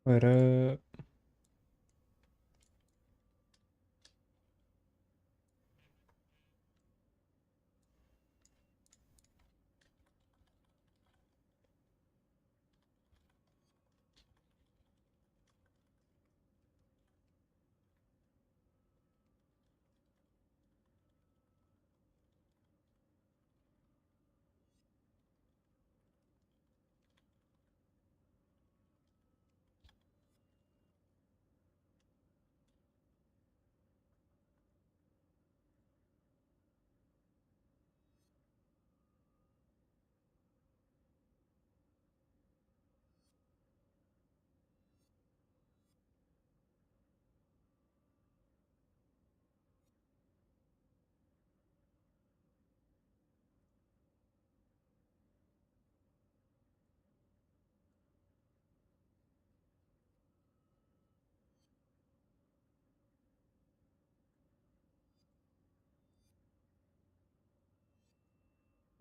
What up?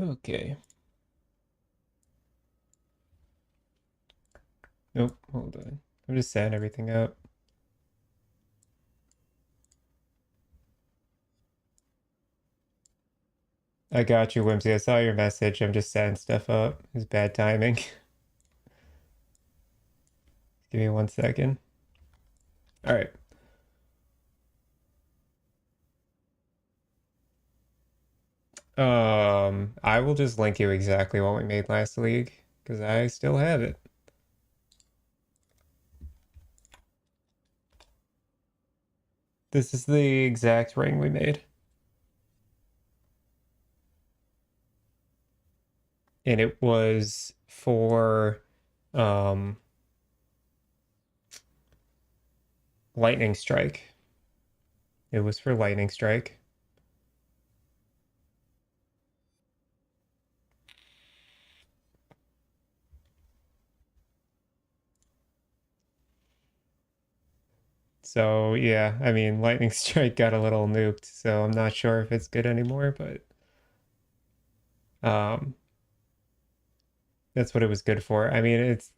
Okay. Nope, hold on. I'm just setting everything up. I got you, Whimsy. I saw your message. I'm just setting stuff up. It's bad timing. Give me 1 second. All right. I will just link you exactly what we made last league because I still have it. This is the exact ring we made. And it was for Lightning Strike. It was for Lightning Strike. So yeah, I mean, Lightning Strike got a little nuked, so I'm not sure if it's good anymore, but um, that's what it was good for. I mean, it's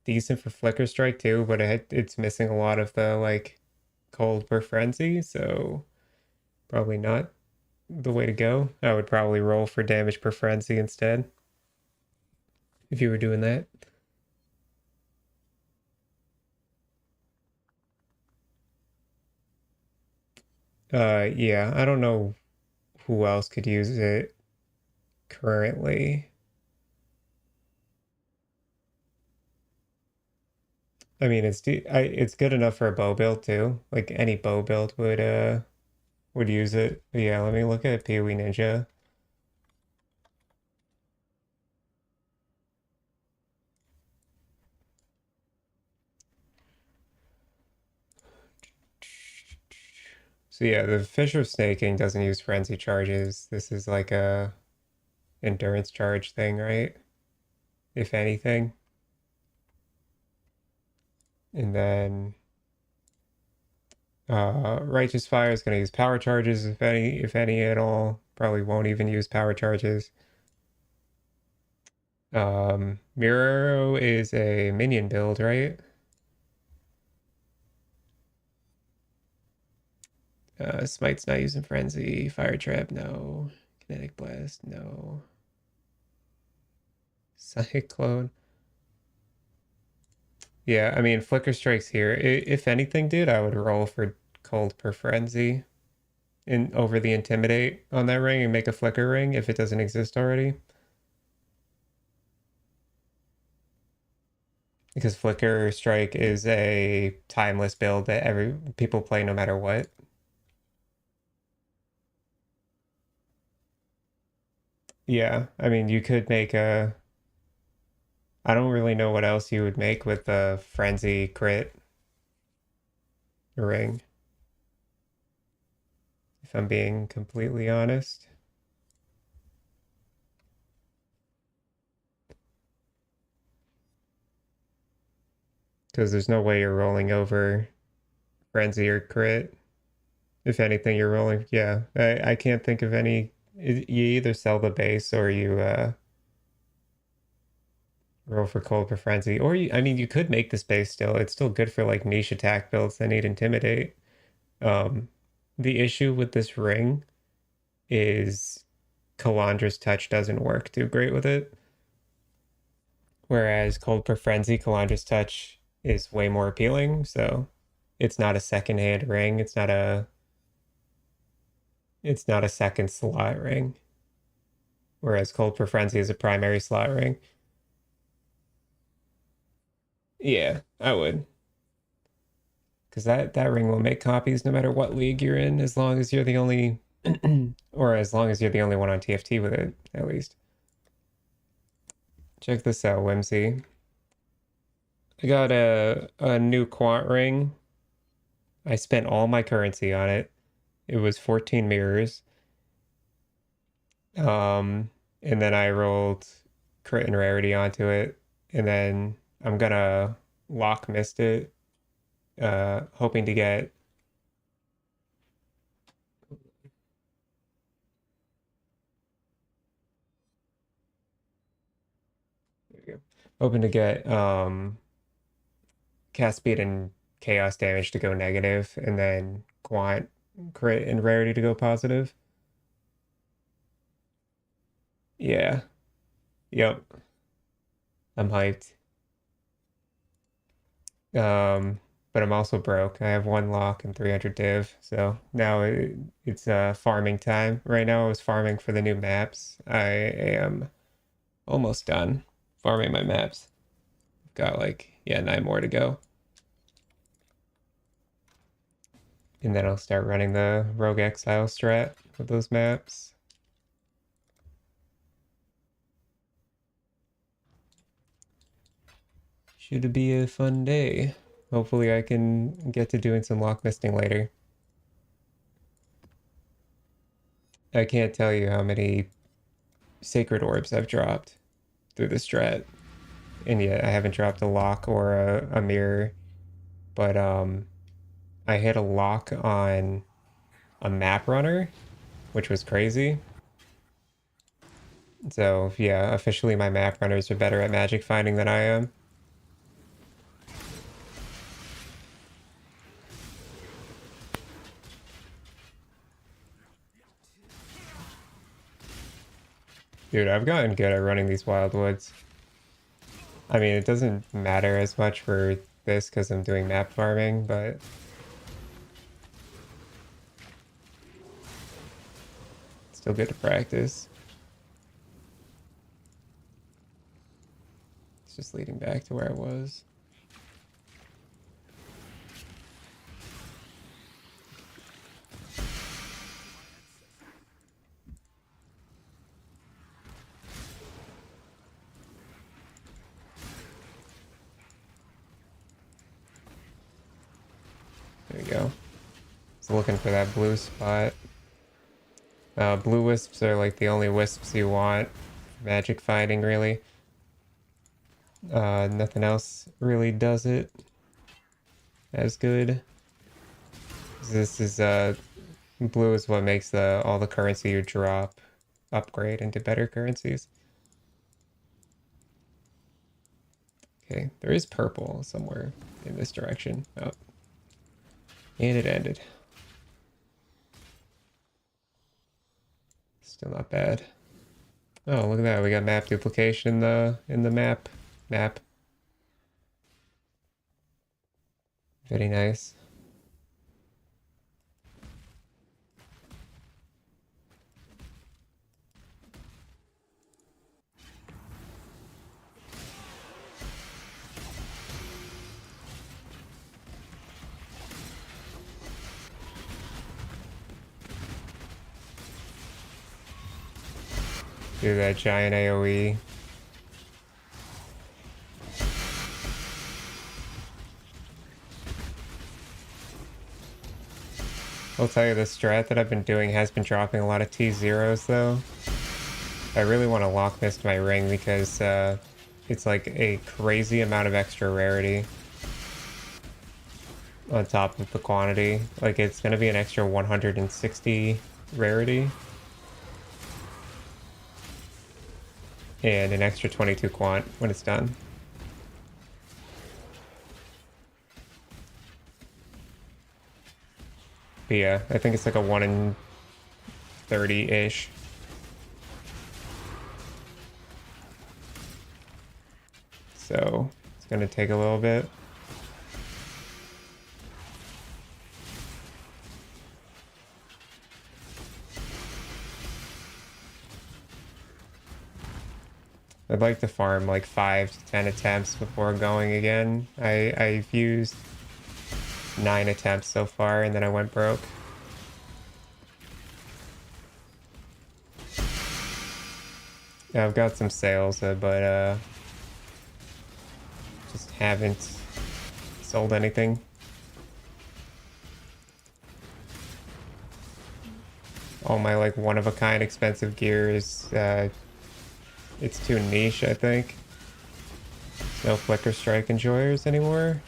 decent for Flicker Strike too, but it's missing a lot of the like Cold per Frenzy, so probably not the way to go. I would probably roll for damage per frenzy instead if you were doing that. Yeah, I don't know who else could use it currently. I mean, it's good enough for a bow build too. Like any bow build would use it. But yeah, let me look at PoE Ninja. So yeah, the Fisher Snaking doesn't use frenzy charges. This is like a endurance charge thing, right? If anything. And then Righteous Fire is going to use power charges if any at all. Probably won't even use power charges. Miro is a minion build, right? Smite's not using Frenzy. Fire Trap, no. Kinetic Blast, no. Cyclone. Yeah, I mean, Flicker Strike's here. If anything, dude, I would roll for Cold per Frenzy in over the Intimidate on that ring and make a Flicker ring if it doesn't exist already. Because Flicker Strike is a timeless build that every people play no matter what. Yeah, I mean, you could make a. I don't really know what else you would make with the Frenzy crit ring, if I'm being completely honest. Because there's no way you're rolling over Frenzy or crit. If anything, you're rolling. Yeah, I can't think of any. You either sell the base or Roll for Cold for Frenzy. Or, I mean, you could make the space still. It's still good for like niche attack builds that need Intimidate. Um, the issue with this ring is Kalandra's touch doesn't work too great with it. Whereas Cold for Frenzy, Kalandra's touch is way more appealing. So it's not a second hand ring. It's not a second slot ring. Whereas Cold for Frenzy is a primary slot ring. Yeah, I would. Because that ring will make copies no matter what league you're in, as long as you're the only or as long as you're the only one on TFT with it, at least. Check this out, Whimsy. I got a new quant ring. I spent all my currency on it. It was 14 mirrors. And then I rolled crit and rarity onto it. And then I'm gonna lock mist it, hoping to get hoping to get cast speed and chaos damage to go negative, and then quant, crit, and rarity to go positive. Yeah. Yep. I'm hyped. But I'm also broke. I have one lock and 300 div, so now it's farming time. Right now I was farming for the new maps. I am almost done farming my maps. Got like, yeah, 9 more to go. And then I'll start running the Rogue Exile strat with those maps. Should be a fun day. Hopefully I can get to doing some lock misting later. I can't tell you how many sacred orbs I've dropped through the strat. And yet I haven't dropped a lock or a mirror. But I hit a lock on a map runner, which was crazy. So yeah, officially my map runners are better at magic finding than I am. Dude, I've gotten good at running these wildwoods. I mean, it doesn't matter as much for this because I'm doing map farming, but it's still good to practice. It's just leading back to where I was. There we go. Just looking for that blue spot. Blue wisps are like the only wisps you want. Magic fighting, really. Nothing else really does it as good. This is blue is what makes all the currency you drop upgrade into better currencies. Okay, there is purple somewhere in this direction. Oh. And it ended. Still not bad. Oh, look at that. We got map duplication in the map. Very nice. Do that giant AoE. I'll tell you, the strat that I've been doing has been dropping a lot of T0s though. I really want to lock mist my ring because it's like a crazy amount of extra rarity on top of the quantity. Like it's gonna be an extra 160 rarity. and an extra 22 quant when it's done. But yeah, I think it's like a 1 in 30-ish. So it's gonna take a little bit. I'd like to farm like 5 to 10 attempts before going again. I've used 9 attempts so far, and then I went broke. Yeah, I've got some sales, but just haven't sold anything. All my like one-of-a-kind expensive gear is it's too niche, I think. No Flicker Strike enjoyers anymore.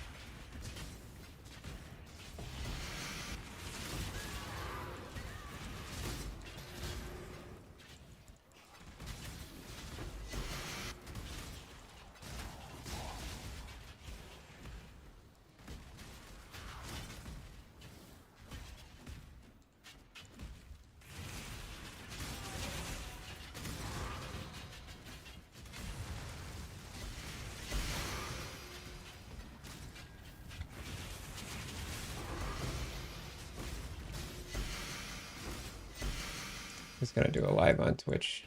Just gonna do a live on Twitch.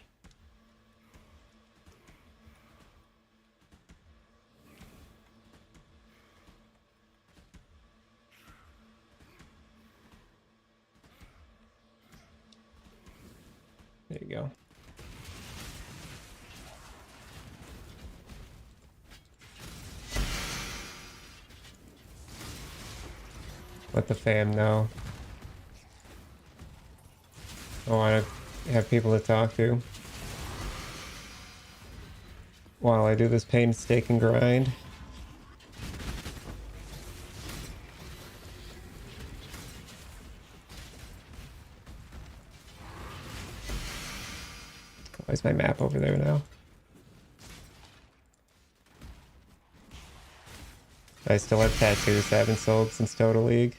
There you go. Let the fam know. I want to have people to talk to while I do this painstaking grind. Why's my map over there now? I still have tattoos that haven't sold since Total League.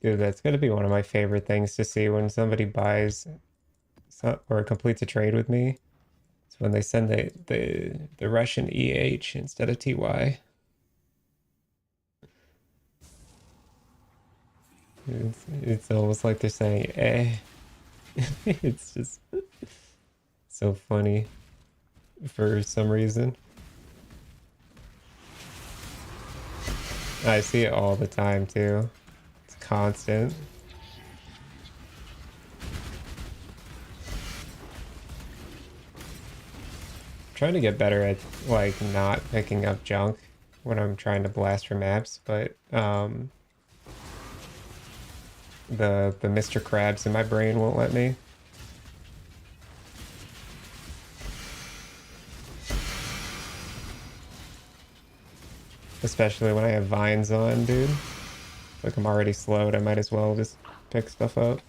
Dude, that's gonna be one of my favorite things to see when somebody buys or completes a trade with me. It's when they send the Russian EH instead of TY. It's almost like they're saying eh. It's just so funny for some reason. I see it all the time too. It's constant. I'm trying to get better at like not picking up junk when I'm trying to blast for maps, but the Mr. Krabs in my brain won't let me. Especially when I have vines on, dude. Like I'm already slowed, I might as well just pick stuff up.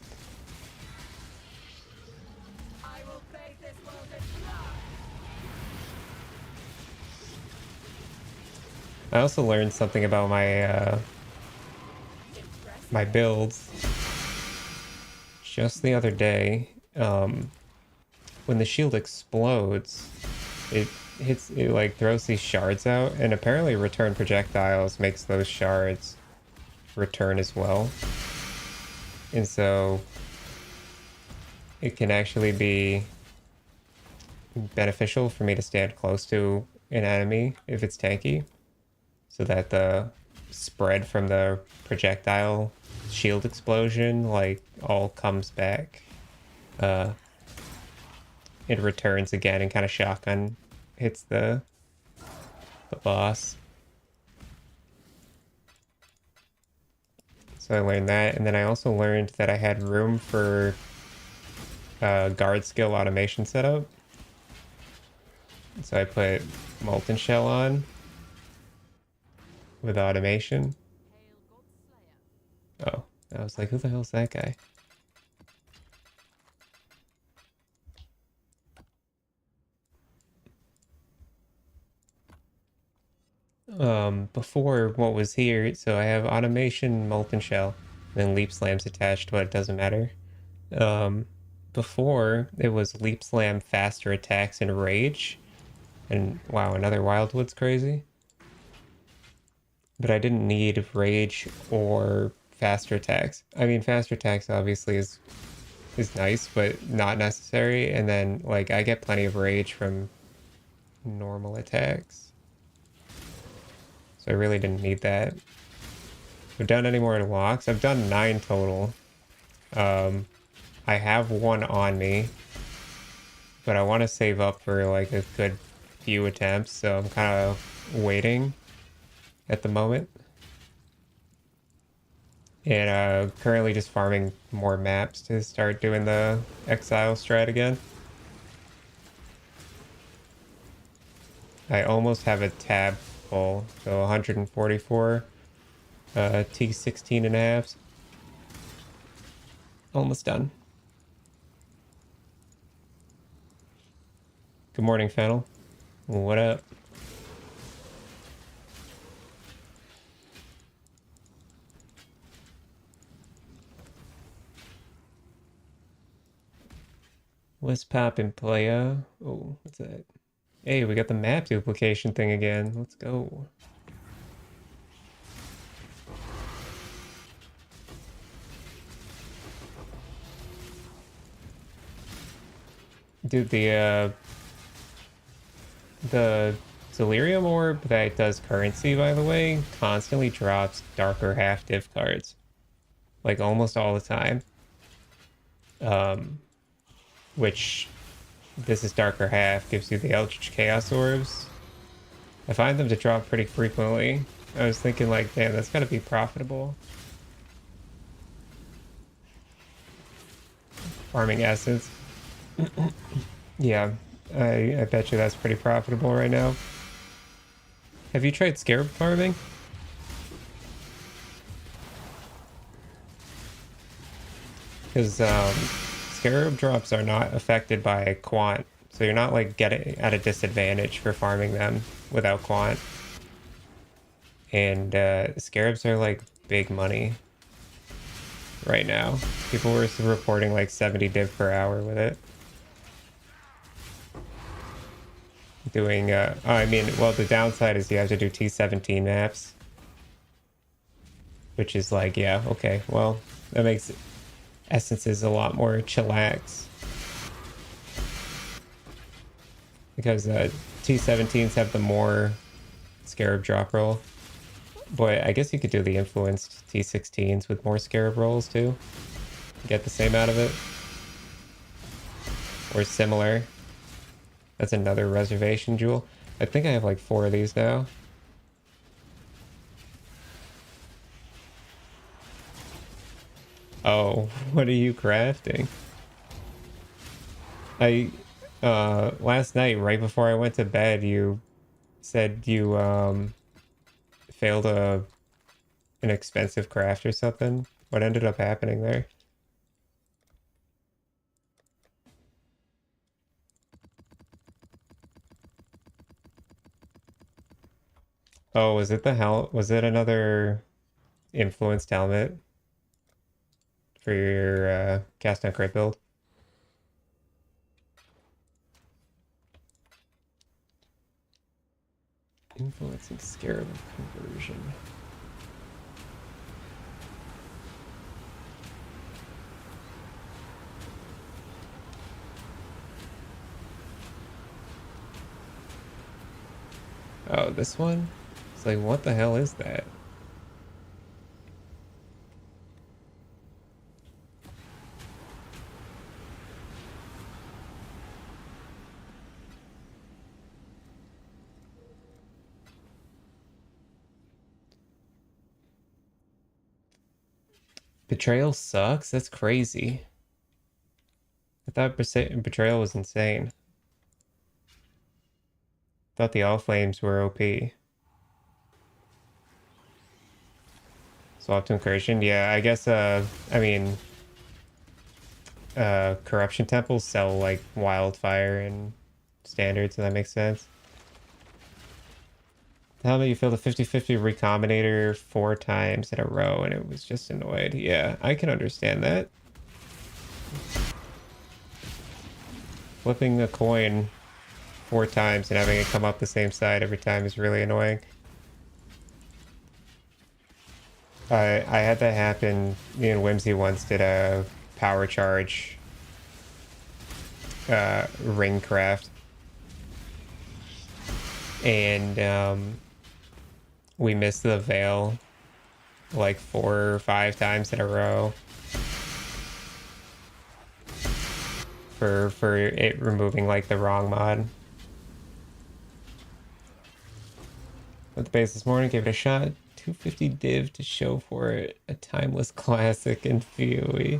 I also learned something about my builds just the other day. When the shield explodes, it like throws these shards out, and apparently return projectiles makes those shards return as well. And so it can actually be beneficial for me to stand close to an enemy if it's tanky, so that the spread from the projectile shield explosion like all comes back. It returns again and kind of shotgun hits the the boss. So I learned that, and then I also learned that I had room for guard skill automation setup. So I put Molten Shell on with automation. Oh, I was like, who the hell's that guy? Before what was here, so I have automation, Molten Shell, then Leap Slam's attached, but it doesn't matter. Um, Before it was Leap Slam, faster attacks, and Rage. And wow, another Wildwood's crazy. But I didn't need Rage or faster attacks. I mean, faster attacks obviously is nice, but not necessary. And then like I get plenty of Rage from normal attacks. So I really didn't need that. I've done any more locks? I've done 9 total. I have one on me, but I want to save up for like a good few attempts, so I'm kind of waiting at the moment. And currently just farming more maps to start doing the exile strat again. I almost have a tab full, so 144 T16 and a half. Almost done. Good morning, Fennel. What up? What's poppin', playa? Oh, what's that? Hey, we got the map duplication thing again. Let's go. Dude, the Delirium Orb that does currency, by the way, constantly drops darker half div cards. Like almost all the time. Which this is darker half, gives you the Eldritch Chaos Orbs. I find them to drop pretty frequently. I was thinking like, damn, that's gotta be profitable. Farming essence. Yeah, I bet you that's pretty profitable right now. Have you tried scarab farming? Because scarab drops are not affected by quant, so you're not like getting at a disadvantage for farming them without quant. And scarabs are like big money right now. People were reporting like 70 div per hour with it. Doing, I mean, well, the downside is you have to do T17 maps. Which is like, yeah, okay, well, that makes essences a lot more chillax. Because T17s have the more scarab drop roll. Boy, I guess you could do the influenced T16s with more scarab rolls too. Get the same out of it. Or similar. That's another reservation jewel. I think I have like 4 of these now. Oh, what are you crafting? I last night right before I went to bed you said you failed an expensive craft or something. What ended up happening there? Oh, was it the hell? Was it another influenced helmet for your cast on crit build? Influencing scarab conversion. Oh, this one? It's like, what the hell is that? Betrayal sucks? That's crazy. I thought Betrayal was insane. Thought the All Flames were OP. Swap to Incursion? Yeah, I guess, I mean, Corruption Temples sell, like, Wildfire and Standard, so that makes sense. How about you fill the 50-50 Recombinator 4 times in a row and it was just annoyed? Yeah, I can understand that. Flipping the coin 4 times and having it come up the same side every time is really annoying. I had that happen. Me and Whimsy once did a power charge ring craft. And we missed the veil like 4 or 5 times in a row for it removing like the wrong mod. At the base this morning, gave it a shot. 250 div to show for it. A timeless classic in PoE.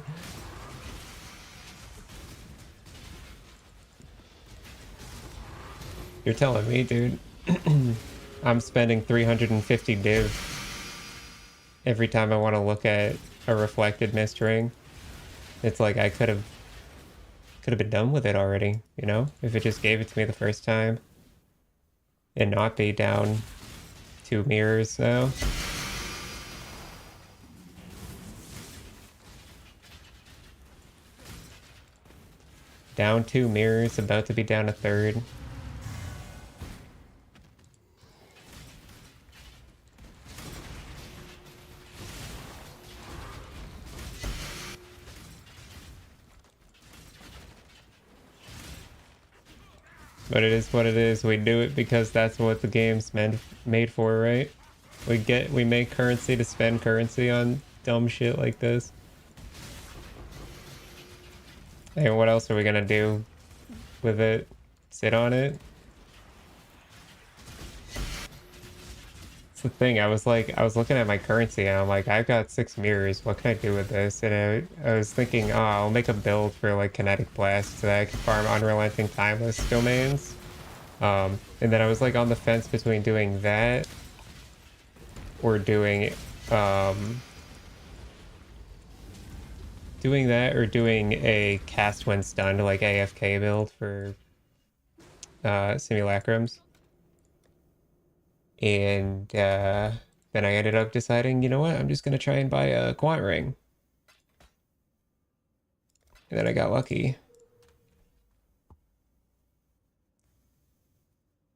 You're telling me, dude. I'm spending 350 div every time I want to look at a reflected mist ring. It's like I could have been done with it already, you know? If it just gave it to me the first time and not be down 2 mirrors now. Down 2 mirrors, about to be down a third. But it is what it is. We do it because that's what the game's made for, right? We make currency to spend currency on dumb shit like this. Hey, what else are we gonna do with it? Sit on it? It's the thing. I was looking at my currency and I'm like, I've got 6 mirrors. What can I do with this? And I was thinking, oh, I'll make a build for like Kinetic Blast so that I can farm Unrelenting Timeless domains. And then I was like on the fence between doing that or doing a cast when stunned like AFK build for simulacrums. And then I ended up deciding, you know what, I'm just gonna try and buy a Quant Ring. And then I got lucky.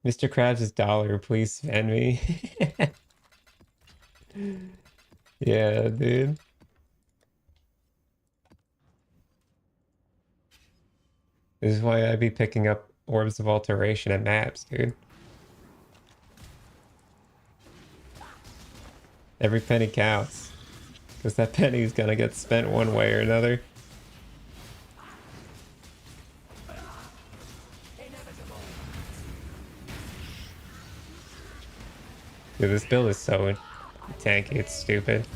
Mr. Krabs' dollar, please send me. Yeah, dude. This is why I'd be picking up Orbs of Alteration and maps, dude. Every penny counts. Because that penny is gonna get spent one way or another. Dude, this build is so tanky, it's stupid.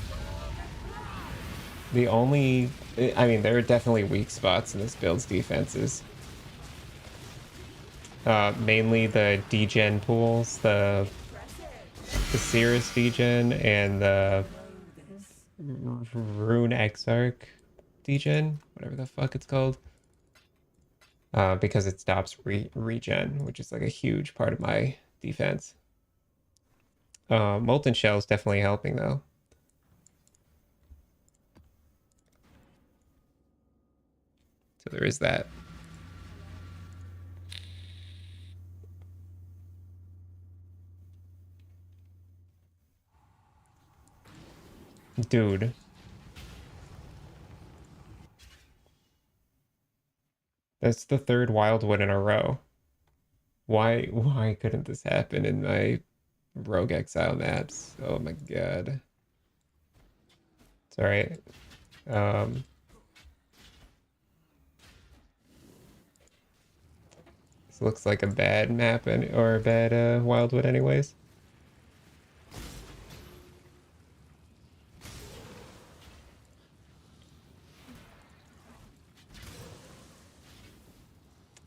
The only... I mean, there are definitely weak spots in this build's defenses. Mainly the degen pools, the Cirrus degen and the Rune Exarch degen, whatever the fuck it's called. Because it stops regen, which is like a huge part of my defense. Molten Shell is definitely helping though. So there is that. Dude. That's the 3rd Wildwood in a row. Why couldn't this happen in my Rogue Exile maps? Oh my god. It's alright. This looks like a bad map or a bad Wildwood anyways.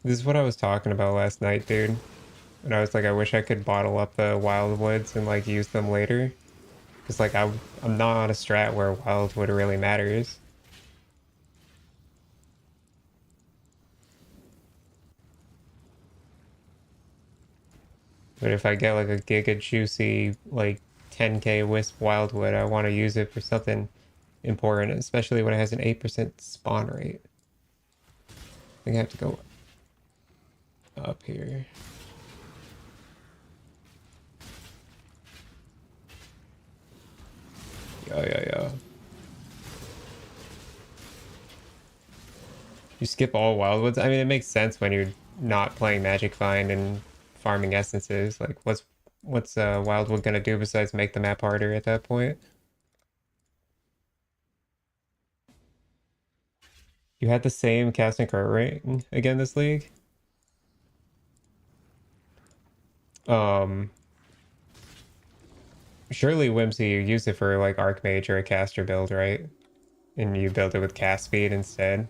This is what I was talking about last night, dude. And I was like, I wish I could bottle up the wildwoods and like use them later. Because like I'm not on a strat where wildwood really matters. But if I get like a giga juicy like 10k wisp wildwood, I want to use it for something important, especially when it has an 8% spawn rate. I think I have to go up here. Yeah. You skip all wildwoods. I mean, it makes sense when you're not playing Magic Find and farming essences. Like, what's wildwood gonna do besides make the map harder at that point? You had the same casting card rating again this league. Um, Surely Whimsy, you use it for like Archmage or a caster build, right? And you build it with cast speed instead.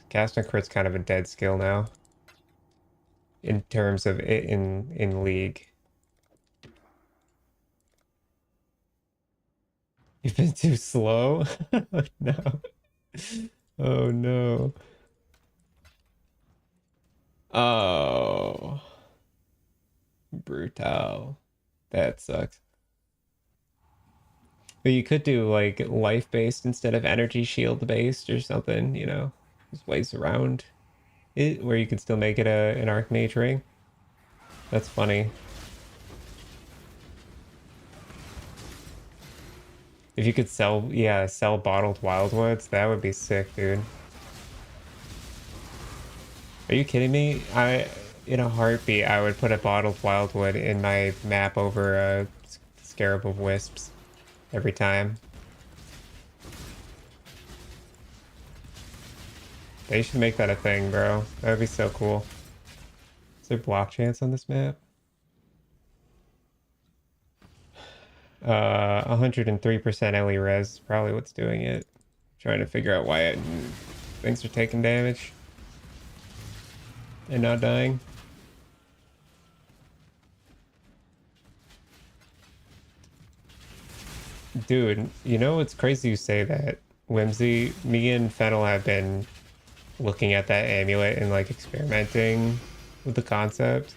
Casting crit's kind of a dead skill now in terms of it in league. You've been too slow? Oh, no. Oh no. Oh. Brutal. That sucks. But you could do like life based instead of energy shield based or something, you know. There's ways around it where you can still make it an Archmage ring. That's funny. If you could sell, yeah, sell bottled wildwoods, that would be sick, dude. Are you kidding me? In a heartbeat, I would put a bottled wildwood in my map over a scarab of wisps every time. They should make that a thing, bro. That would be so cool. Is there block chance on this map? 103% LE res is probably what's doing it. Trying to figure out why things are taking damage and not dying. Dude, you know it's crazy you say that. Whimsy, me and Fennel have been looking at that amulet and like experimenting with the concept.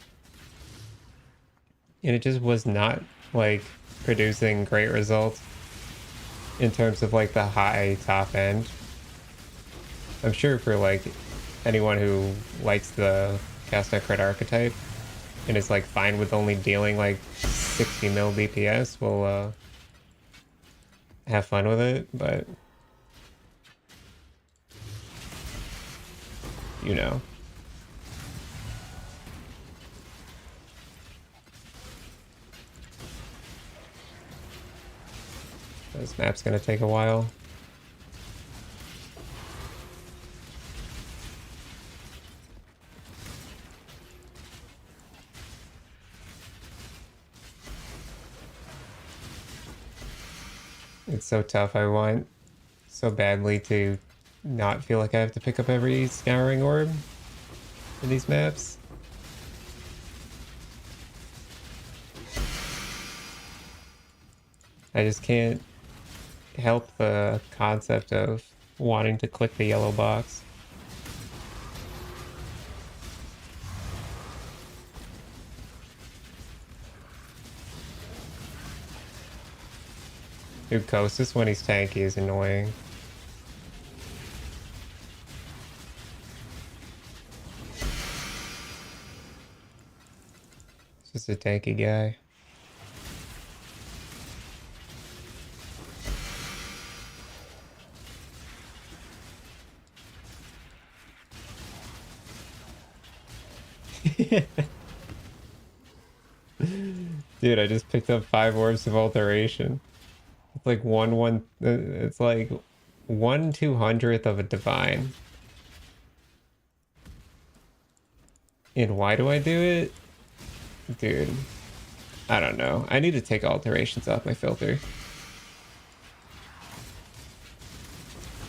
And it just was not like producing great results in terms of like the high top end. I'm sure for like anyone who likes the cast net crit archetype and is like fine with only dealing like 60 mil DPS will have fun with it, but you know. This map's gonna take a while. It's so tough. I want so badly to not feel like I have to pick up every scouring orb in these maps. I just can't help the concept of wanting to click the yellow box. Dude, Kostas when he's tanky is annoying. He's just a tanky guy. Dude, I just picked up 5 orbs of alteration. It's like it's like 1/200th of a divine. And why do I do it? Dude, I don't know. I need to take alterations off my filter.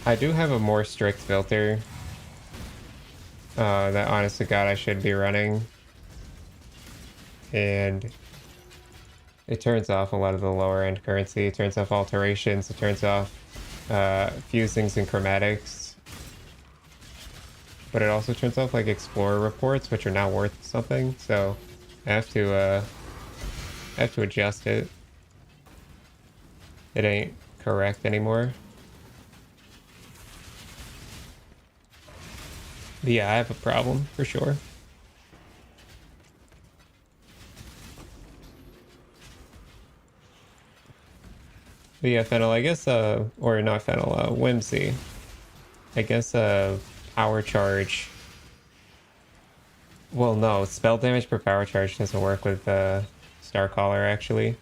I do have a more strict filter that honest to God I should be running. And it turns off a lot of the lower end currency. It turns off alterations. It turns off fusings and chromatics. But it also turns off like explorer reports, which are now worth something. So I have to adjust it. It ain't correct anymore. But yeah, I have a problem for sure. But yeah, Fennel, I guess, or not Fennel, Whimsy. I guess, power charge. Well, no, spell damage per power charge doesn't work with, Starcaller, actually.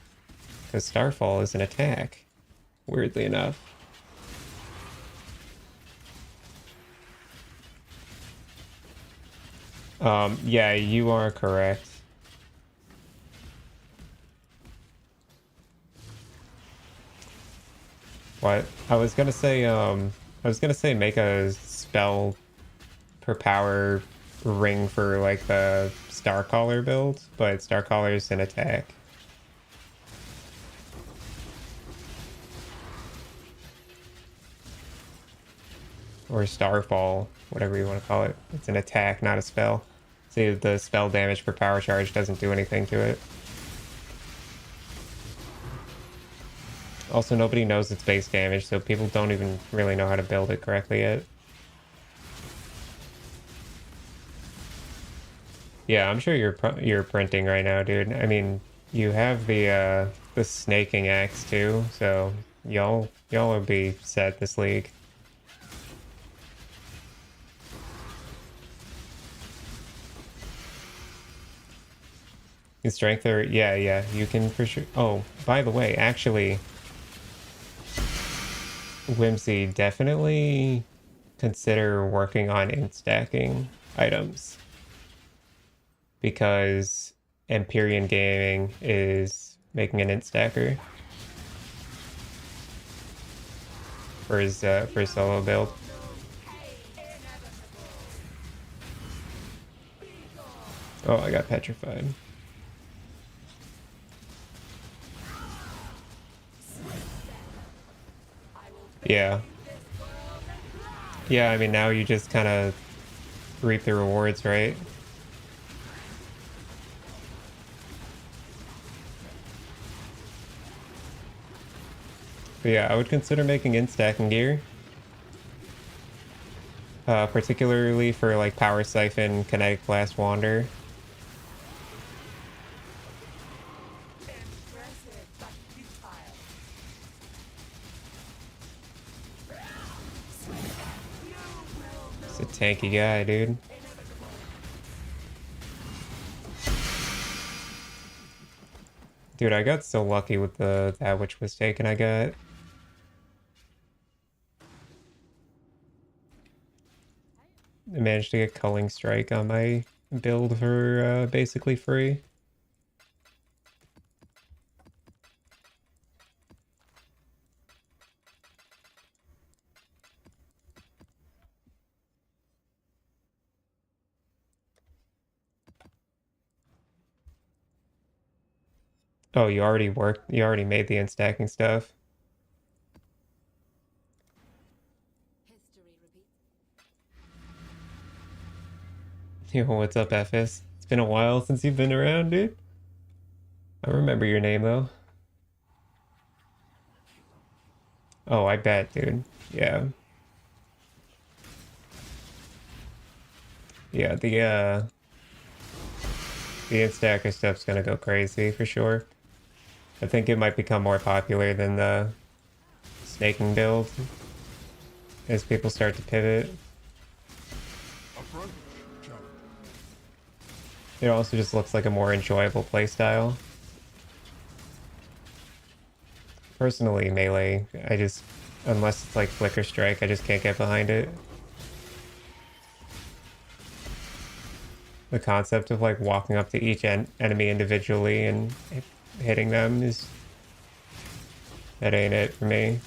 Because Starfall is an attack, weirdly enough. Yeah, you are correct. What? I was gonna say make a spell per power ring for like the Starcaller build, but Starcaller's an attack. Or Starfall, whatever you want to call it. It's an attack, not a spell. See, the spell damage per power charge doesn't do anything to it. Also, nobody knows its base damage, so people don't even really know how to build it correctly yet. Yeah, I'm sure you're printing right now, dude. I mean, you have the snaking axe too, so y'all will be set this league. In strength or yeah, you can for sure. Oh, by the way, actually, Whimsy, definitely consider working on stacking items because Empyrean Gaming is making an instacker for his solo build. Oh, I got petrified. Yeah. Yeah, I mean now you just kind of reap the rewards, right? But yeah, I would consider making instacking gear. Particularly for like Power Siphon, Kinetic Blast Wander. It's a tanky guy, dude. Dude, I got so lucky with that which was taken I got. I managed to get Culling Strike on my build for basically free. Oh, you already made the instacking stuff. Yo, what's up, FS? It's been a while since you've been around, dude. I remember your name though. Oh, I bet, dude. Yeah. Yeah, the instacker stuff's gonna go crazy for sure. I think it might become more popular than the snaking build as people start to pivot. It also just looks like a more enjoyable playstyle. Personally, melee, unless it's like Flicker Strike, I just can't get behind it. The concept of like walking up to each enemy individually and hitting them that ain't it for me.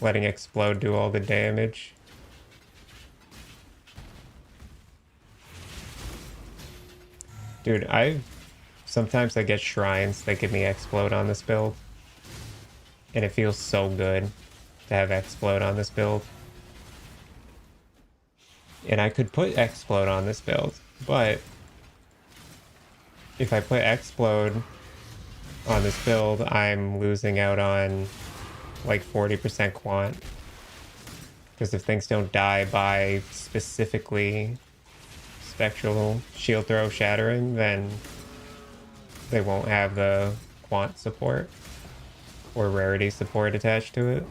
Letting Explode do all the damage. Dude, sometimes I get shrines that give me explode on this build, and it feels so good to have explode on this build. And I could put explode on this build, but if I put explode on this build, I'm losing out on like 40% quant. Because if things don't die by specifically spectral shield throw shattering, then they won't have the quant support or rarity support attached to it.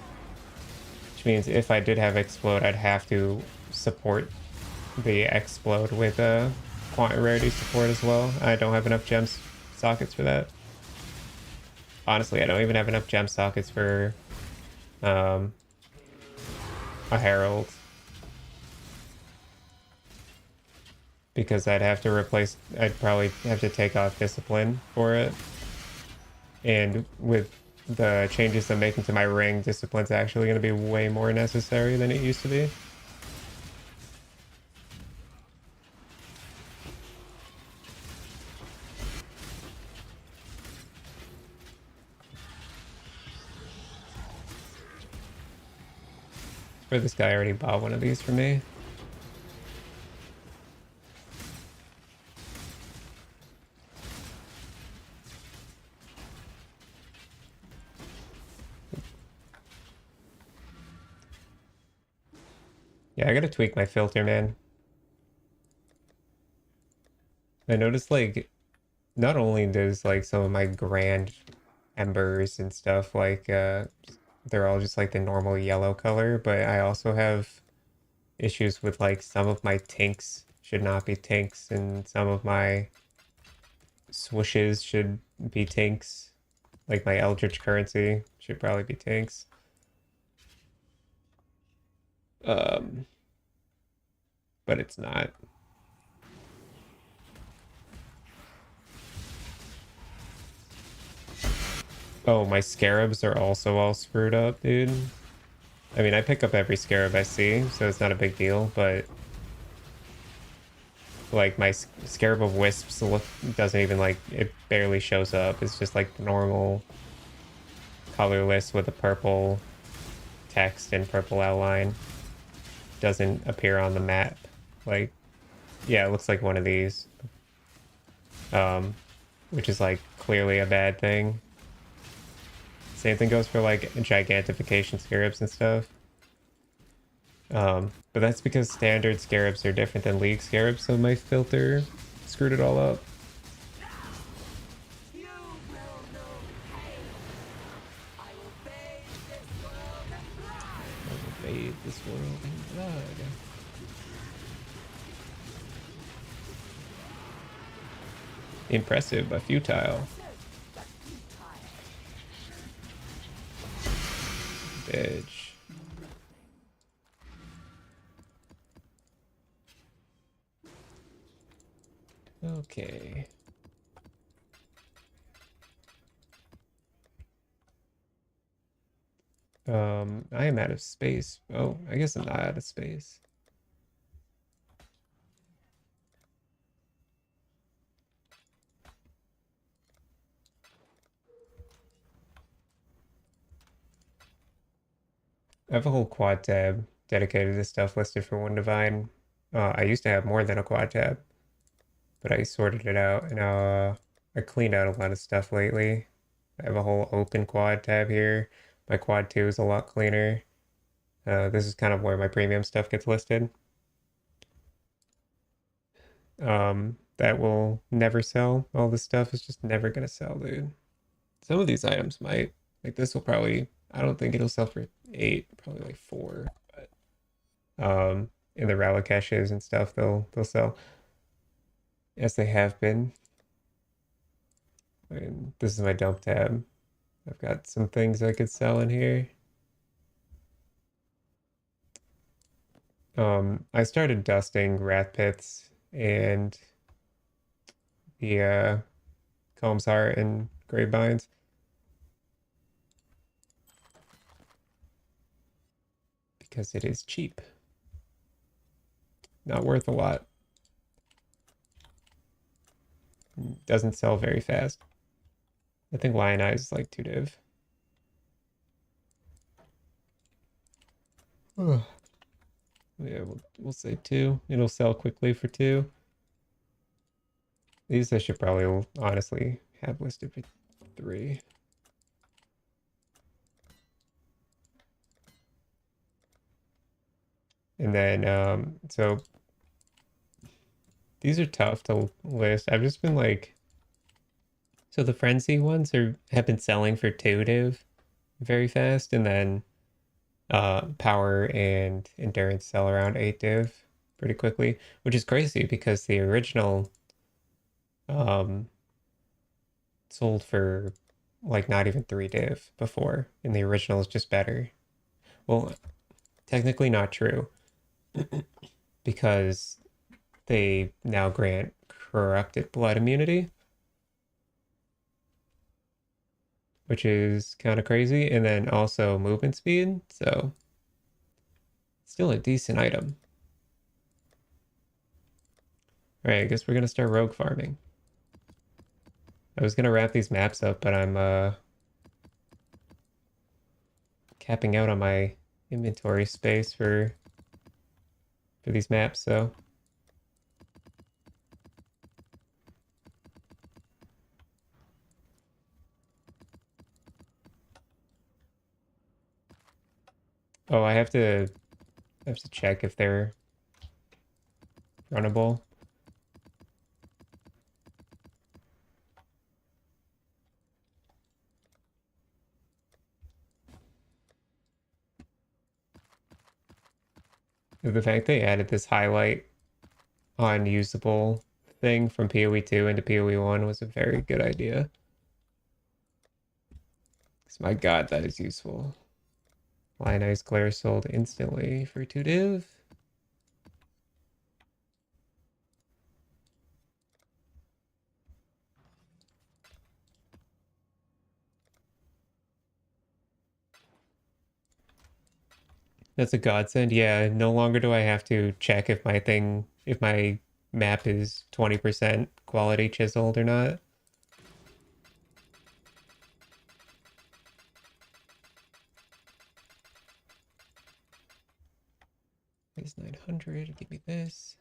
Which means if I did have explode, I'd have to support the explode with a quant rarity support as well. I don't have enough gems sockets for that. Honestly, I don't even have enough gem sockets for a herald. Because I'd probably have to take off discipline for it. And with the changes I'm making to my ring, discipline's actually going to be way more necessary than it used to be. For this guy already bought one of these for me. Yeah, I gotta tweak my filter, man. I noticed, like, not only does, like, some of my grand embers and stuff, like, they're all just, like, the normal yellow color, but I also have issues with, like, some of my tinks should not be tinks, and some of my swooshes should be tinks. Like, my Eldritch currency should probably be tinks. Um, but it's not. Oh, my scarabs are also all screwed up, dude. I mean, I pick up every scarab I see, so it's not a big deal, but like my scarab of wisps doesn't even like, it barely shows up. It's just like normal colorless with a purple text and purple outline. Doesn't appear on the map. Like, yeah, it looks like one of these. Which is like clearly a bad thing. Same thing goes for like gigantification scarabs and stuff. But that's because standard scarabs are different than league scarabs, so my filter screwed it all up. I will bathe this world in blood. Impressive, but futile. Bitch. Okay. I am out of space. Oh, I guess I'm not out of space. I have a whole quad tab dedicated to stuff listed for One Divine. I used to have more than a quad tab, but I sorted it out, and I cleaned out a lot of stuff lately. I have a whole open quad tab here. My quad 2 is a lot cleaner. This is kind of where my premium stuff gets listed. That will never sell. All this stuff is just never gonna sell, dude. Some of these items might. Like this will probably, I don't think it'll sell for 8, probably like 4. But in the relic caches and stuff, they'll sell. As they have been. And this is my dump tab. I've got some things I could sell in here. I started dusting rat pits and the Combs Heart and Grapevines. Because it is cheap. Not worth a lot. Doesn't sell very fast. I think Lion Eyes is like 2 div. Ugh. Yeah, we'll say 2. It'll sell quickly for 2. These I should probably honestly have listed for 3. And then, so these are tough to list. I've just been like, so the Frenzy ones have been selling for 2 div very fast, and then power and endurance sell around 8 div pretty quickly, which is crazy because the original um sold for like not even 3 div before, and the original is just better. Well, technically not true because they now grant corrupted blood immunity, which is kind of crazy, and then also movement speed, so still a decent item. All right, I guess we're gonna start rogue farming. I was gonna wrap these maps up, but I'm capping out on my inventory space for these maps, so oh, I have to check if they're runnable. The fact they added this highlight on usable thing from PoE 2 into PoE 1 was a very good idea. 'Cause my god, that is useful. Lionized Glare sold instantly for 2 div. That's a godsend. Yeah, no longer do I have to check if my map is 20% quality chiseled or not. It's 900, give me this.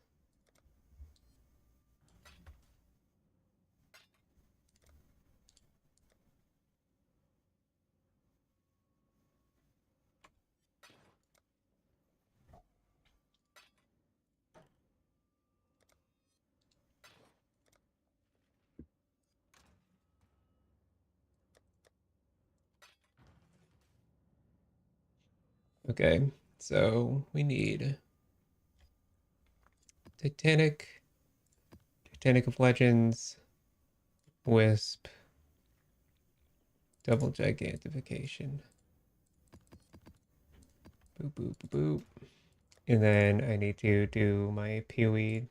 Okay, so we need Titanic, Titanic of Legends, Wisp, double gigantification. Boop, boop, boop, boop. And then I need to do my PoE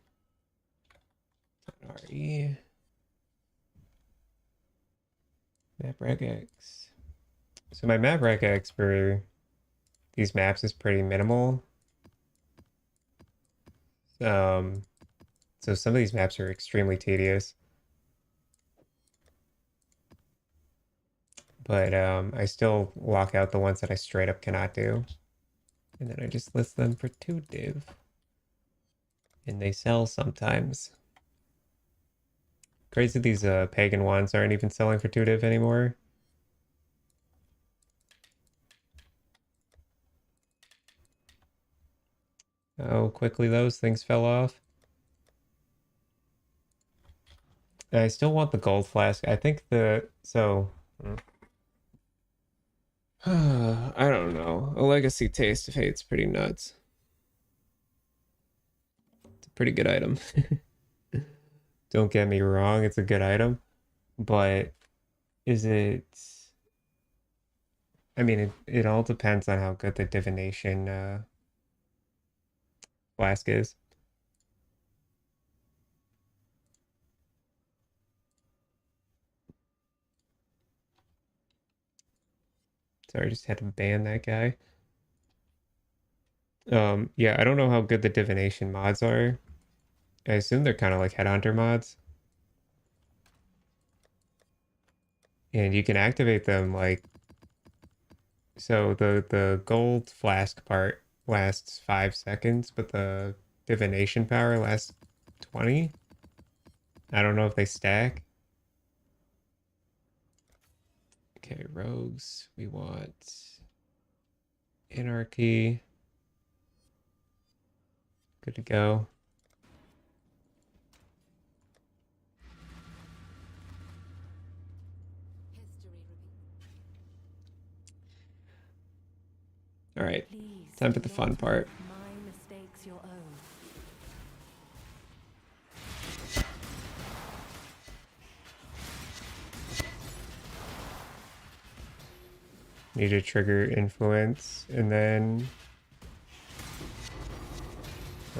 RE. Map regex. So my map regex for these maps is pretty minimal. Um, so some of these maps are extremely tedious. But I still lock out the ones that I straight up cannot do. And then I just list them for 2 div. And they sell sometimes. Crazy these pagan ones aren't even selling for 2 div anymore. Oh, quickly those things fell off. And I still want the gold flask. I think I don't know. A legacy taste of hate's pretty nuts. It's a pretty good item. Don't get me wrong, it's a good item, but is it? I mean, it all depends on how good the divination flask is. Sorry, I just had to ban that guy. Yeah, I don't know how good the divination mods are. I assume they're kind of like headhunter mods. And you can activate them like so the gold flask part lasts 5 seconds, but the divination power lasts 20. I don't know if they stack. Okay, rogues. We want anarchy. Good to go. All right, time for the fun part. My mistakes your own. Need to trigger influence, and then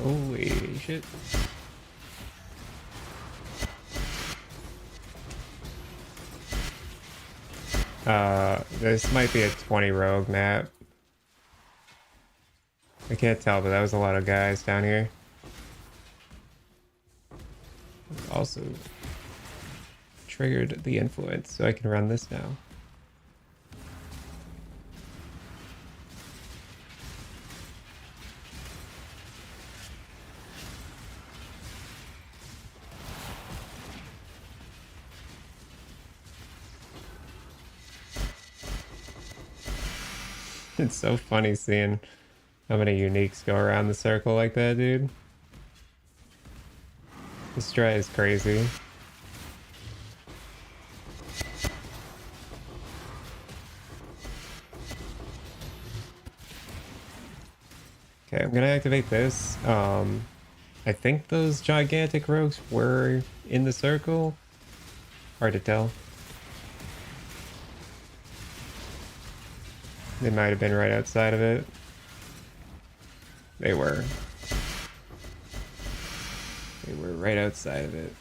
holy shit. This might be a 20 rogue map. I can't tell, but that was a lot of guys down here. Also triggered the influence, so I can run this now. It's so funny seeing how many uniques go around the circle like that, dude. This try is crazy. Okay, I'm gonna activate this. I think those gigantic rogues were in the circle. Hard to tell. They might have been right outside of it. They were. They were right outside of it.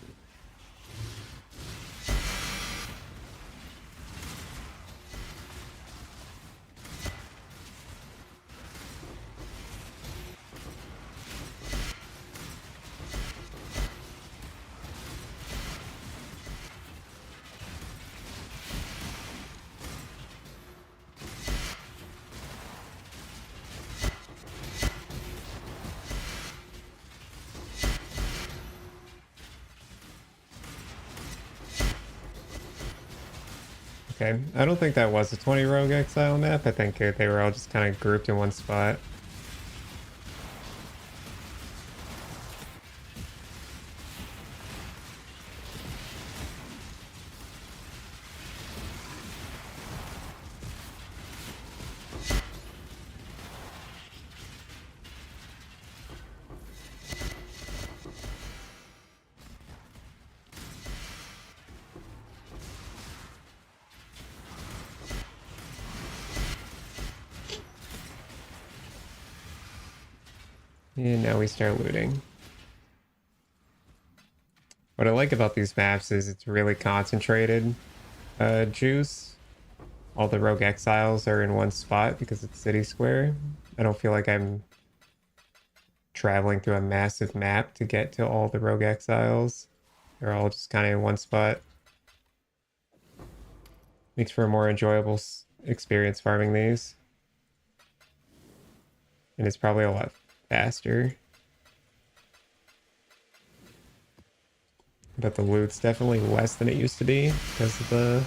Okay, I don't think that was a 20 rogue exile map. I think they were all just kind of grouped in one spot. And now we start looting. What I like about these maps is it's really concentrated juice. All the rogue exiles are in one spot because it's city square. I don't feel like I'm traveling through a massive map to get to all the rogue exiles. They're all just kind of in one spot. Makes for a more enjoyable experience farming these. And it's probably a lot faster. But the loot's definitely less than it used to be because of the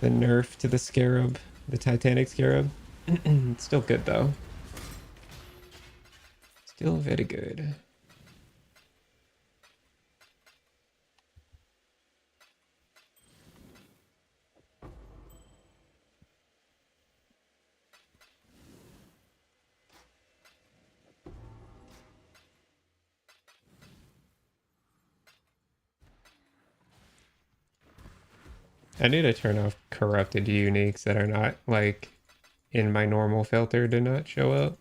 nerf to the scarab, the Titanic scarab. It's still good though. Still very good. I need to turn off corrupted uniques that are not like in my normal filter to not show up.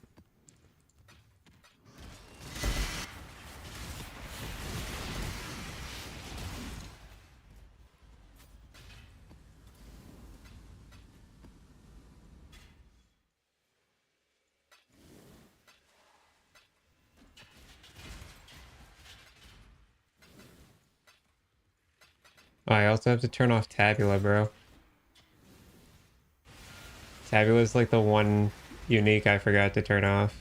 I also have to turn off Tabula, bro. Tabula is like the one unique I forgot to turn off.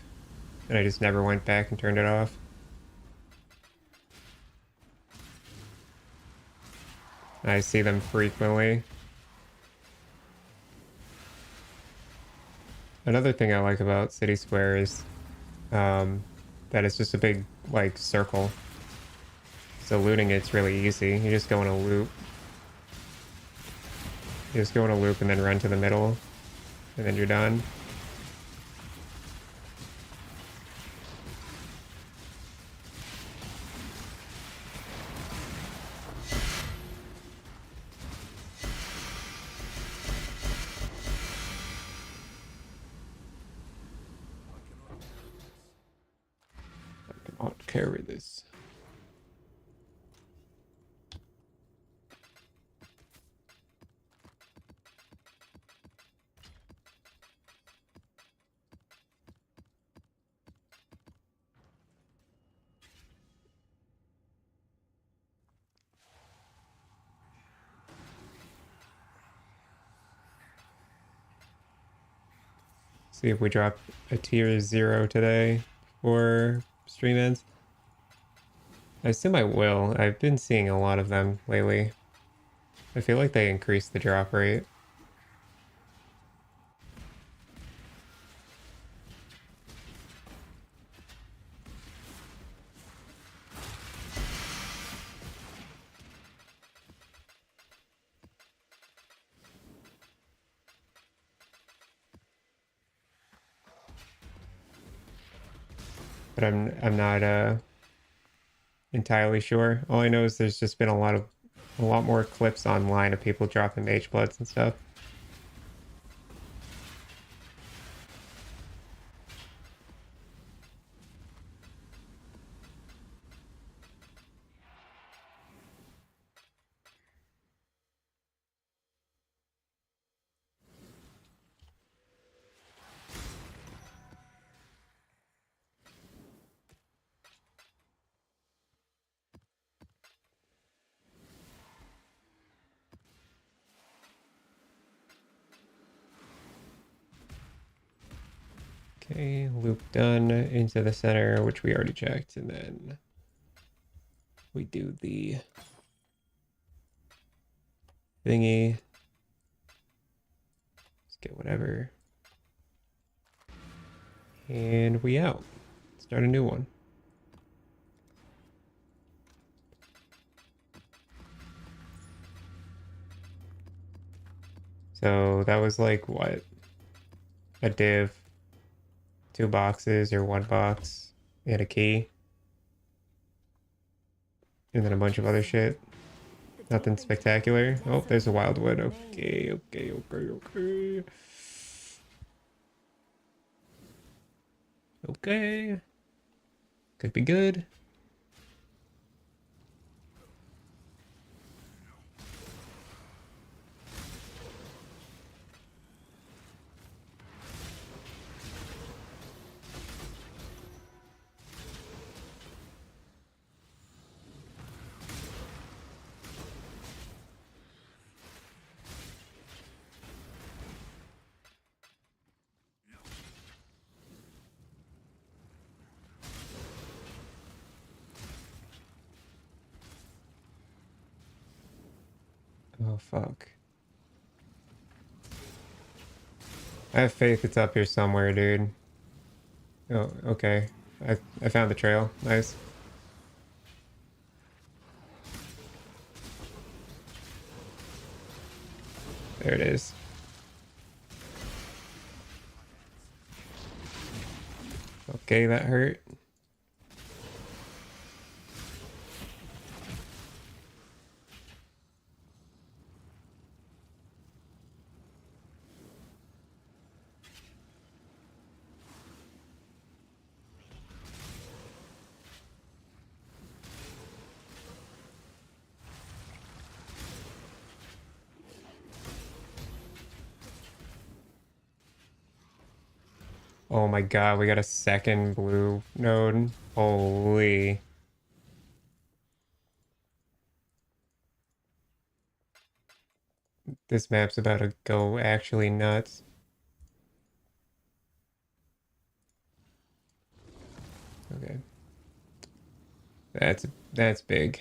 And I just never went back and turned it off. I see them frequently. Another thing I like about City Square is um, that it's just a big, like, circle. So looting it's really easy. You just go in a loop. You just go in a loop and then run to the middle. And then you're done. I cannot carry this. See if we drop a tier 0 today for stream ends. I assume I will. I've been seeing a lot of them lately. I feel like they increased the drop rate. But I'm not entirely sure. All I know is there's just been a lot more clips online of people dropping mage bloods and stuff. Okay, loop done into the center, which we already checked, and then we do the thingy. Let's get whatever. And we out. Start a new one. So that was like what? A div, 2 boxes or 1 box, and a key. And then a bunch of other shit. The Nothing daring spectacular. to Oh, there's a desert wildwood. remain. Okay. Okay. Could be good. Oh, fuck. I have faith it's up here somewhere, dude. Oh, okay. I found the trail. Nice. There it is. Okay, that hurt. Oh my god, we got a second blue node. Holy. This map's about to go actually nuts. Okay. That's big.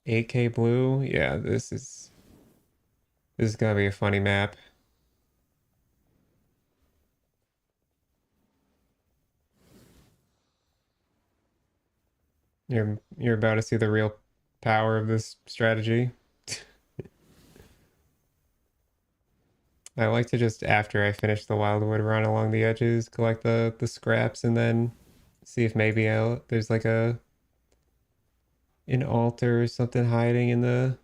8K blue? Yeah, this is gonna be a funny map. You're about to see the real power of this strategy. I like to just after I finish the Wildwood run along the edges, collect the scraps and then see if maybe there's like an altar or something hiding in the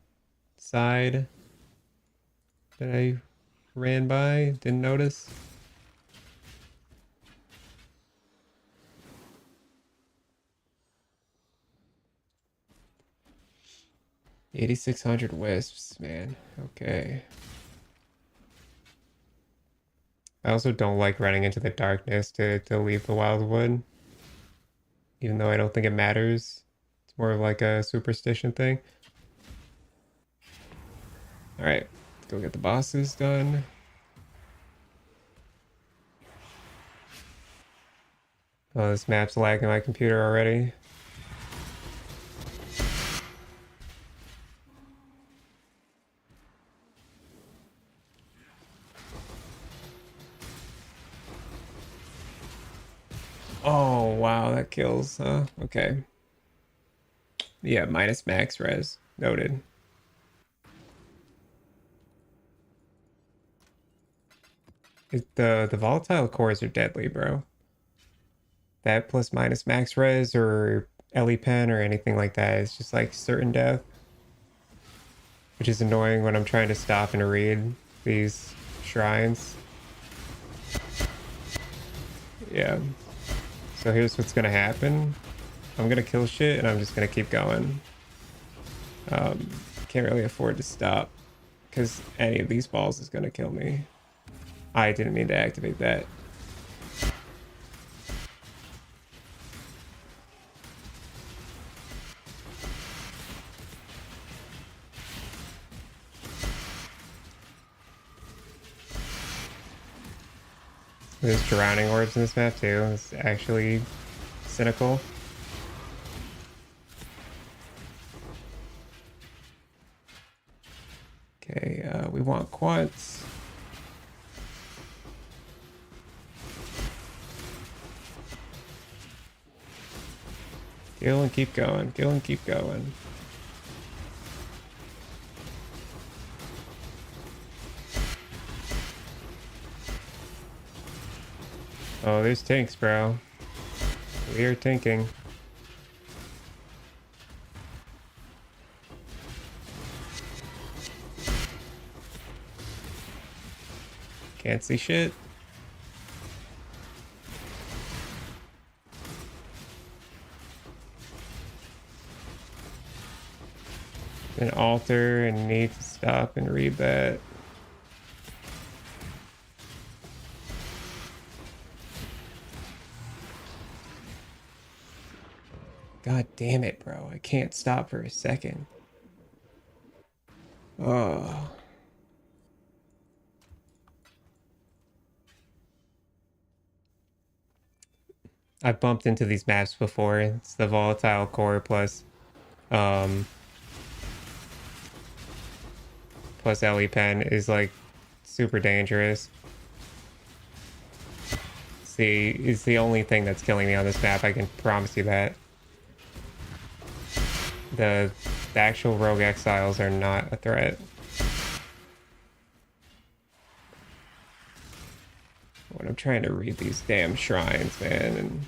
side that I ran by, didn't notice. 8,600 wisps, man. Okay. I also don't like running into the darkness to leave the Wildwood, even though I don't think it matters. It's more of like a superstition thing. All right, let's go get the bosses done. Oh, this map's lagging my computer already. Oh, wow, that kills, huh? Okay. Yeah, minus max res. Noted. The volatile cores are deadly, bro. That plus minus max res or Ellie pen or anything like that is just like certain death, which is annoying when I'm trying to stop and read these shrines. Yeah. So here's what's gonna happen. I'm gonna kill shit and I'm just gonna keep going. Can't really afford to stop because any of these balls is gonna kill me. I didn't mean to activate that. There's drowning orbs in this map too. It's actually cynical. Okay, we want quants. Kill and keep going. Kill and keep going. Oh, there's tanks, bro. We are tanking. Can't see shit. An altar and need to stop and read that. God damn it, bro. I can't stop for a second. Oh. I've bumped into these maps before. It's the volatile core um plus LE pen is like super dangerous. See, it's the only thing that's killing me on this map. I can promise you that. The, the actual rogue exiles are not a threat. When I'm trying to read these damn shrines, man,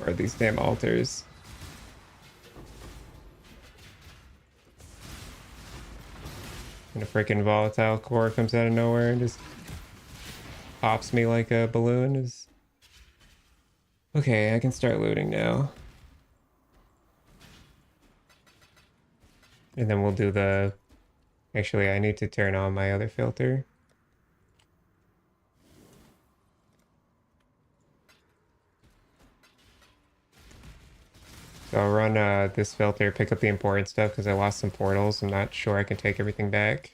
or these damn altars. And a freaking volatile core comes out of nowhere and just pops me like a balloon. Is okay, I can start looting now. And then we'll do the... Actually, I need to turn on my other filter. So I'll run this filter, pick up the important stuff because I lost some portals. I'm not sure I can take everything back.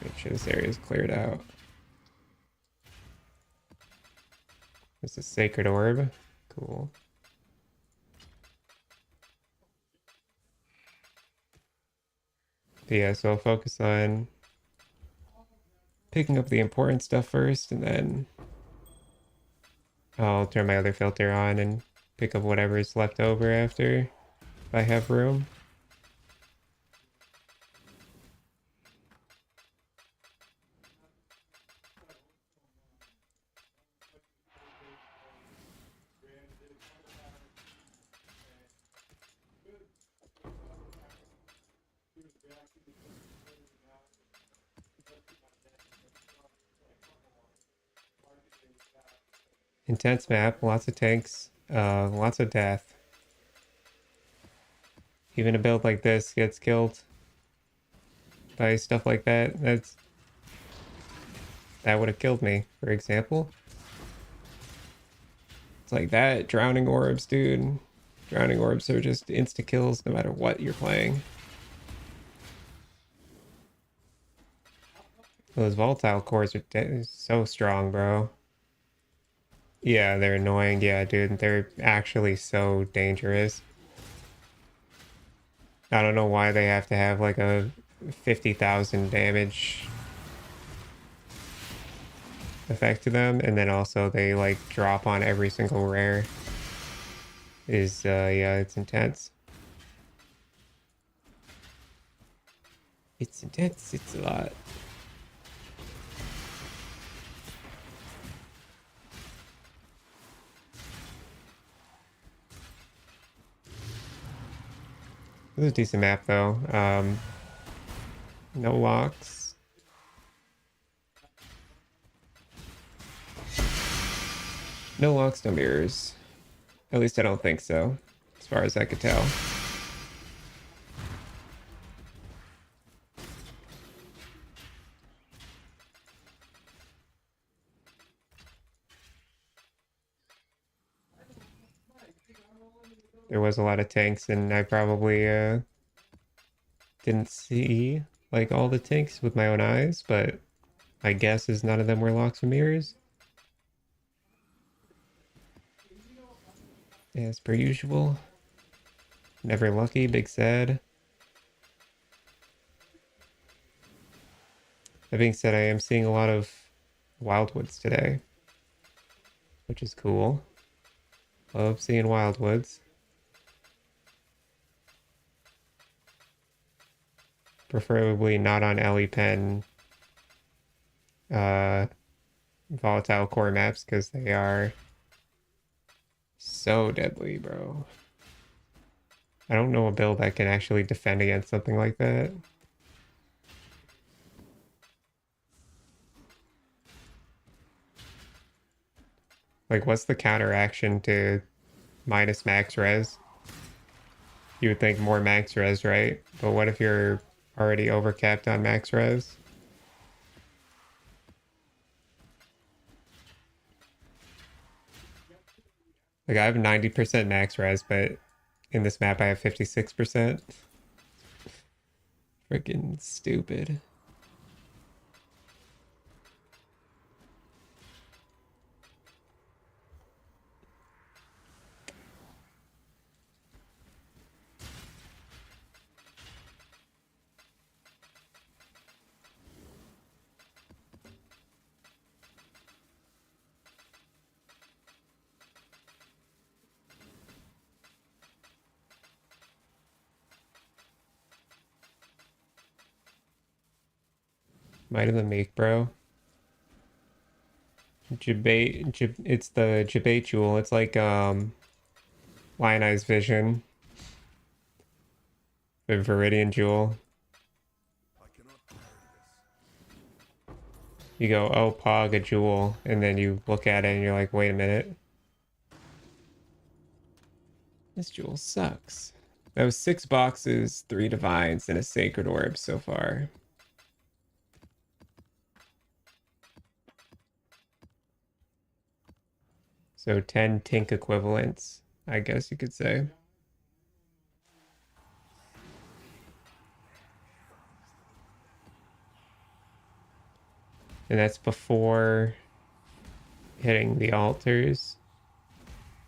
Make sure this area is cleared out. This is Sacred Orb. Cool. But yeah, so I'll focus on picking up the important stuff first, and then I'll turn my other filter on and pick up whatever's left over after if I have room. Intense map, lots of tanks, lots of death. Even a build like this gets killed by stuff like that. That would have killed me, for example. It's like that. Drowning orbs, dude. Drowning orbs are just insta kills no matter what you're playing. Those volatile cores are so strong, bro. Yeah, they're annoying. Yeah, dude, they're actually so dangerous. I don't know why they have to have like a 50,000 damage effect to them, and then also they like drop on every single rare. Yeah, it's intense. It's intense. It's a lot. This is a decent map though. No locks. No locks, no mirrors. At least I don't think so, as far as I could tell. There was a lot of tanks, and I probably didn't see like all the tanks with my own eyes, but my guess is none of them were locks or mirrors. As per usual. Never lucky, big sad. That being said, I am seeing a lot of wildwoods today, which is cool. Love seeing wildwoods. Preferably not on LE Pen uh, volatile core maps because they are so deadly, bro. I don't know a build that can actually defend against something like that. Like, what's the counteraction to minus max res? You would think more max res, right? But what if you're already overcapped on max res? Like, I have 90% max res, but in this map I have 56%. Freaking stupid. Might have been Meek, bro. It's the Jabate jewel. It's like Lionized Vision, the Viridian jewel. You go, oh, Pog, a jewel, and then you look at it and you're like, wait a minute. This jewel sucks. That was 6 boxes, 3 divines, and a sacred orb so far. So 10 Tink equivalents, I guess you could say. And that's before hitting the altars.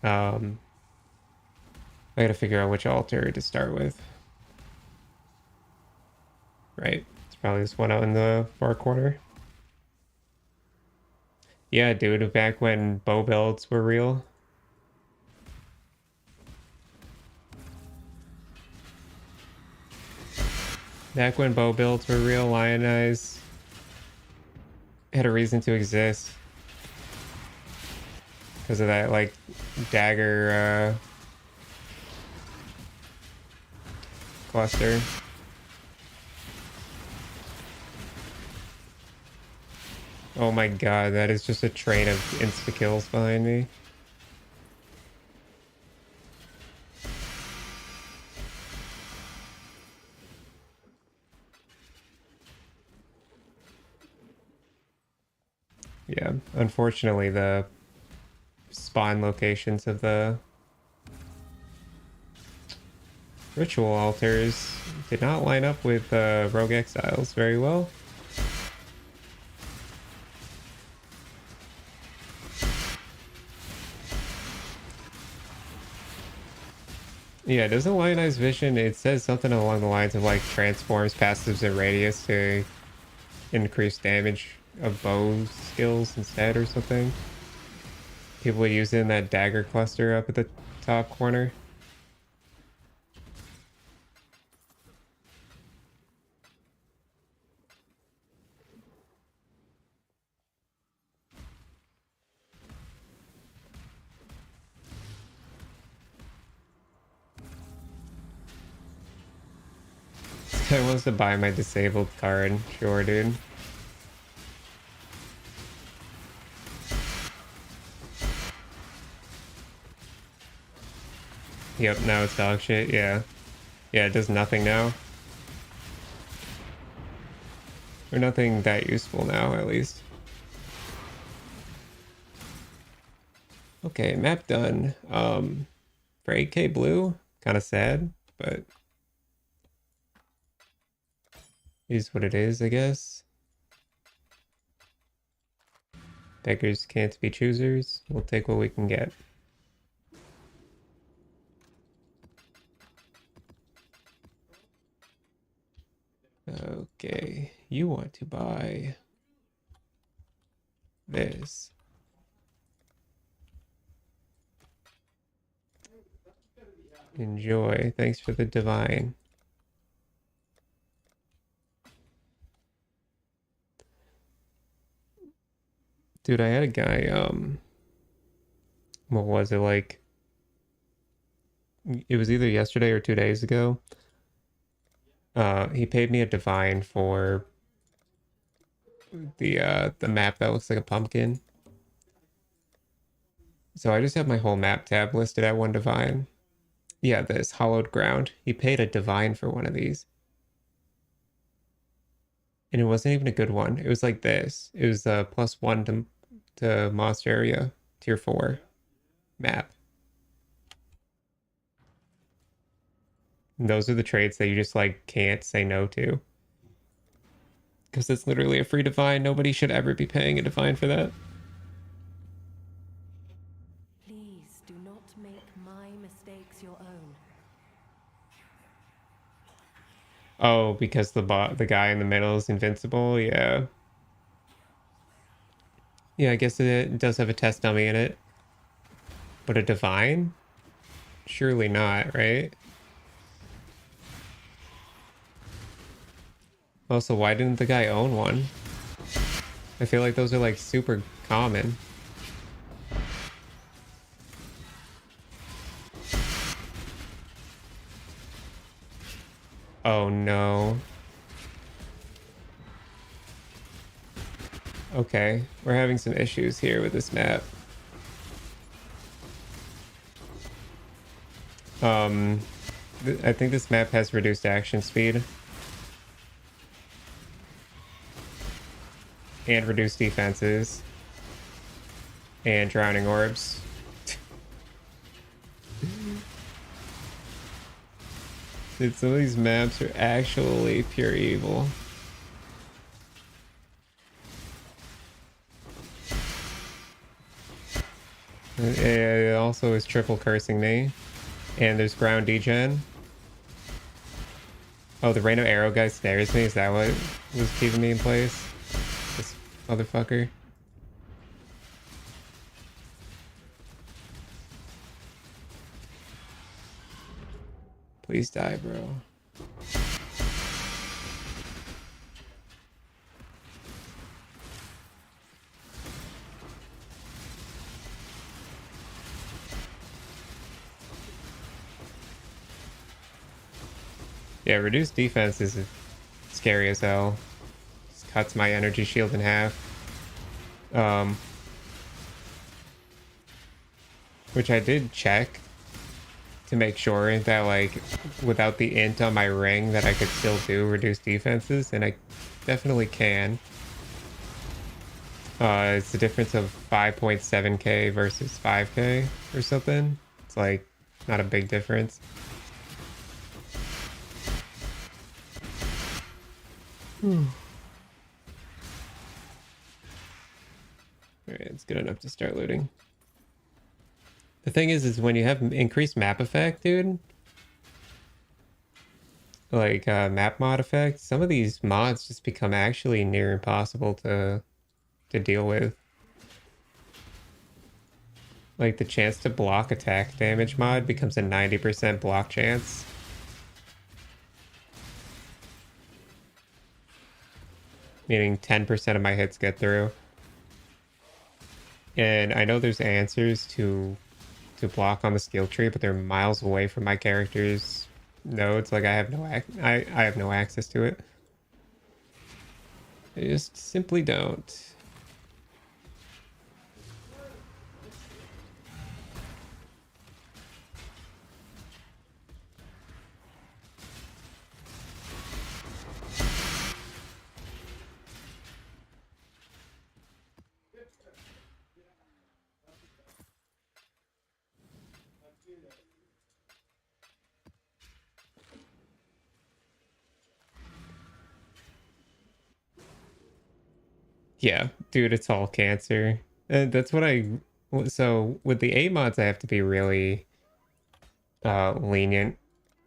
I gotta figure out which altar to start with. Right. It's probably this one out in the far corner. Yeah, dude, back when bow builds were real. Back when bow builds were real, Lion Eyes had a reason to exist. Because of that, like, dagger cluster. Oh my god, that is just a train of insta-kills behind me. Yeah, unfortunately, the spawn locations of the ritual altars did not line up with Rogue Exiles very well. Yeah, doesn't Lionize Vision, it says something along the lines of like transforms passives and radius to increase damage of bow skills instead or something. People using that dagger cluster up at the top corner. This guy wants to buy my disabled card. Sure, dude. Yep, now it's dog shit. Yeah. Yeah, it does nothing now. Or nothing that useful now, at least. Okay, map done. For 8K blue, kind of sad, but is what it is, I guess. Beggars can't be choosers. We'll take what we can get. Okay, you want to buy this. Enjoy. Thanks for the divine. Dude, I had a guy, what was it like? It was either yesterday or 2 days ago. He paid me a divine for the map that looks like a pumpkin. So I just have my whole map tab listed at one divine. Yeah, this Hallowed Ground. He paid a divine for one of these. And it wasn't even a good one. It was like this. It was a +1 to Moss Area tier 4 map. And those are the traits that you just like can't say no to. Because it's literally a free divine. Nobody should ever be paying a divine for that. Please do not make my mistakes your own. Oh, because the guy in the middle is invincible? Yeah. Yeah, I guess it does have a test dummy in it. But a divine? Surely not, right? Also, why didn't the guy own one? I feel like those are like super common. Oh no. Okay, we're having some issues here with this map. Um, I think this map has reduced action speed and reduced defenses and drowning orbs. Dude, some of these maps are actually pure evil. It also is triple cursing me. And there's ground degen. Oh, the rain of arrow guy snares me. Is that what was keeping me in place? This motherfucker. Please die, bro. Yeah, reduced defense is scary as hell. Just cuts my energy shield in half. Um, which I did check to make sure that, like, without the int on my ring that I could still do reduced defenses, and I definitely can. It's the difference of 5.7k versus 5k or something. It's like not a big difference. Alright, it's good enough to start looting. The thing is when you have increased map effect, dude, like map mod effect, some of these mods just become actually near impossible to deal with. Like the chance to block attack damage mod becomes a 90% block chance. Meaning 10% of my hits get through. And I know there's answers to block on the skill tree, but they're miles away from my character's nodes. Like I have I have no access to it. I just simply don't. Yeah, dude, it's all cancer. And that's what so with the A mods I have to be really lenient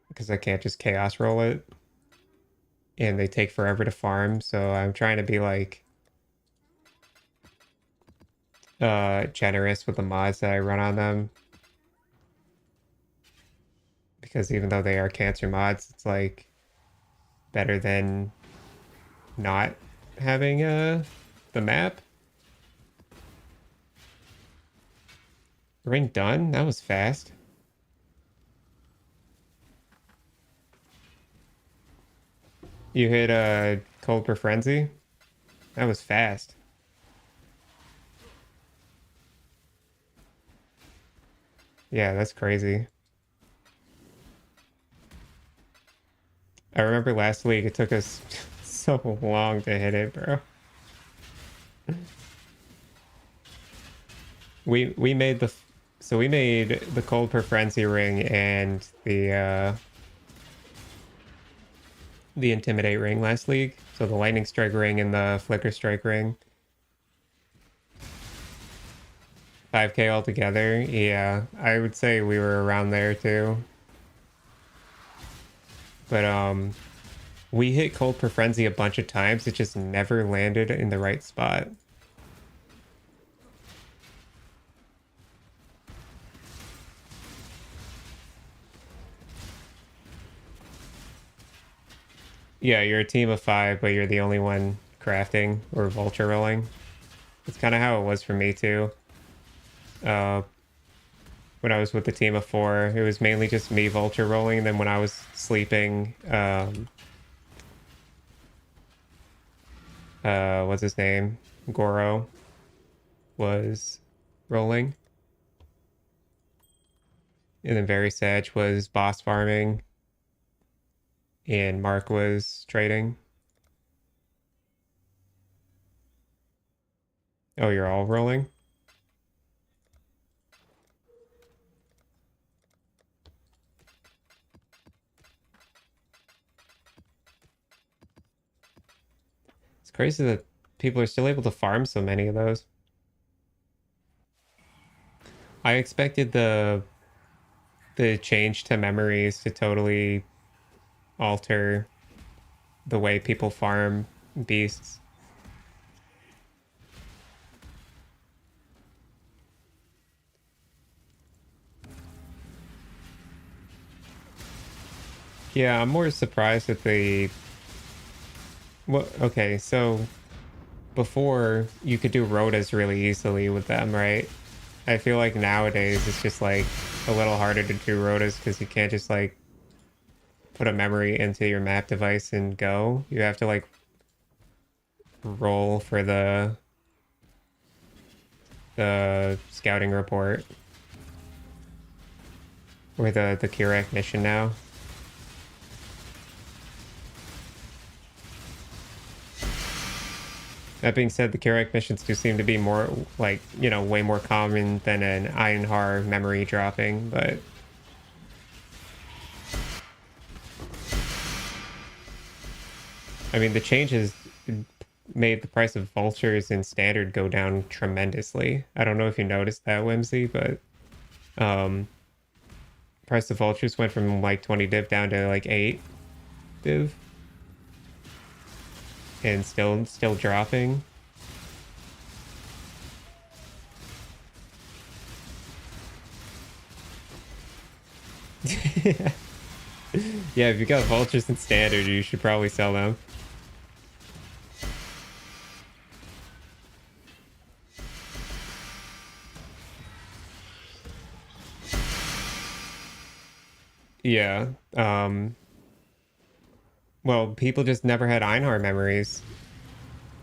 because I can't just chaos roll it. And they take forever to farm, so I'm trying to be like generous with the mods that I run on them. Because even though they are cancer mods, it's like better than not having the map. Ring done? That was fast. You hit Cold for Frenzy? That was fast. Yeah, that's crazy. I remember last week it took us so long to hit it, bro. We made we made the Cold per Frenzy ring and the Intimidate ring last league. So the Lightning Strike ring and the Flicker Strike ring. 5k altogether. Yeah, I would say we were around there too. But we hit Cold per Frenzy a bunch of times. It just never landed in the right spot. Yeah, you're a team of 5, but you're the only one crafting or vulture rolling. It's kind of how it was for me too. Uh, when I was with the team of 4, it was mainly just me vulture rolling. And then when I was sleeping, what's his name? Goro was rolling. And then Very Sag was boss farming. And Mark was trading. Oh, you're all rolling? crazy that people are still able to farm so many of those. I expected the change to memories to totally alter the way people farm beasts. Yeah, I'm more surprised at the... Well, okay, so before you could do rotas really easily with them, right? I feel like nowadays it's just like a little harder to do rotas because you can't just like put a memory into your map device and go. You have to like roll for the scouting report or the Kirak mission now. That being said, the Kirak missions do seem to be more like, you know, way more common than an IIR memory dropping, but I mean the changes made the price of vultures in standard go down tremendously. I don't know if you noticed that, Whimsy, but um price of vultures went from like 20 div down to like 8 div and still dropping. Yeah, if you got vultures in standard, you should probably sell them. Yeah. Well, people just never had Einhar memories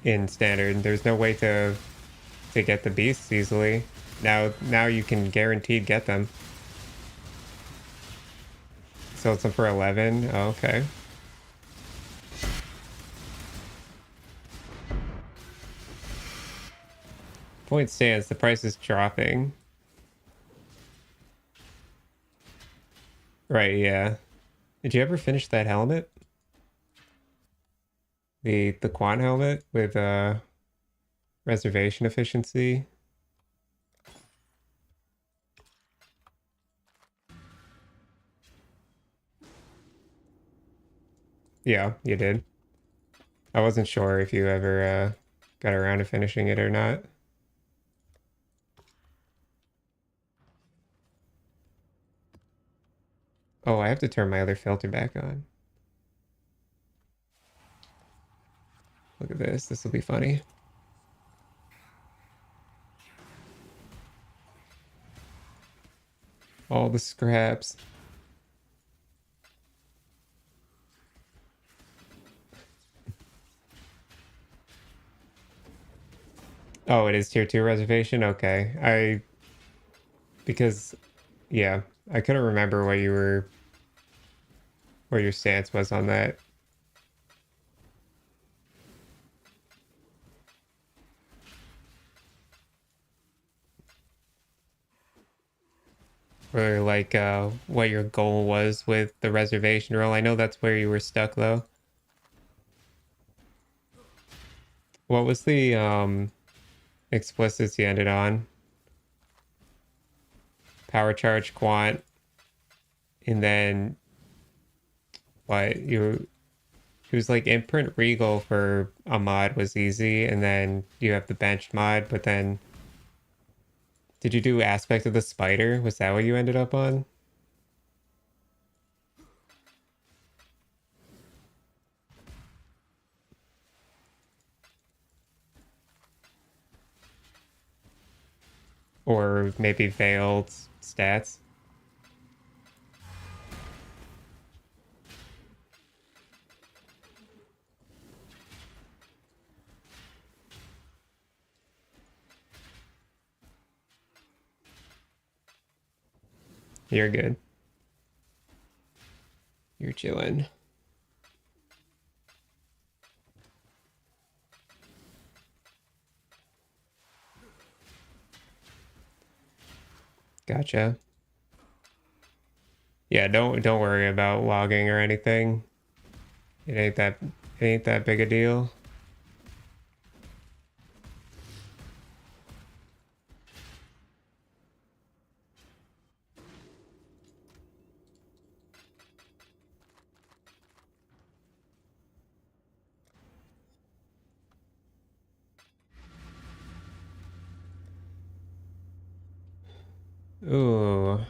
in standard. There's no way to get the beasts easily. Now you can guaranteed get them. So it's up for 11. Oh, okay. Point stands, the price is dropping. Right, yeah. Did you ever finish that helmet? The quant helmet with reservation efficiency? Yeah, you did. I wasn't sure if you ever got around to finishing it or not. Oh, I have to turn my other filter back on. Look at this. This will be funny. All the scraps. Oh, it is tier 2 reservation? Okay. Because, yeah, I couldn't remember what your stance was on that. Or like what your goal was with the reservation role. I know that's where you were stuck though. What was the explicits you ended on? Power charge quant, and then what you it was like imprint regal for a mod was easy, and then you have the bench mod, but then did you do aspect of the spider? Was that what you ended up on? Or maybe veiled stats? You're good. You're chilling. Gotcha. Yeah, don't worry about logging or anything. It ain't that big a deal. Ooh.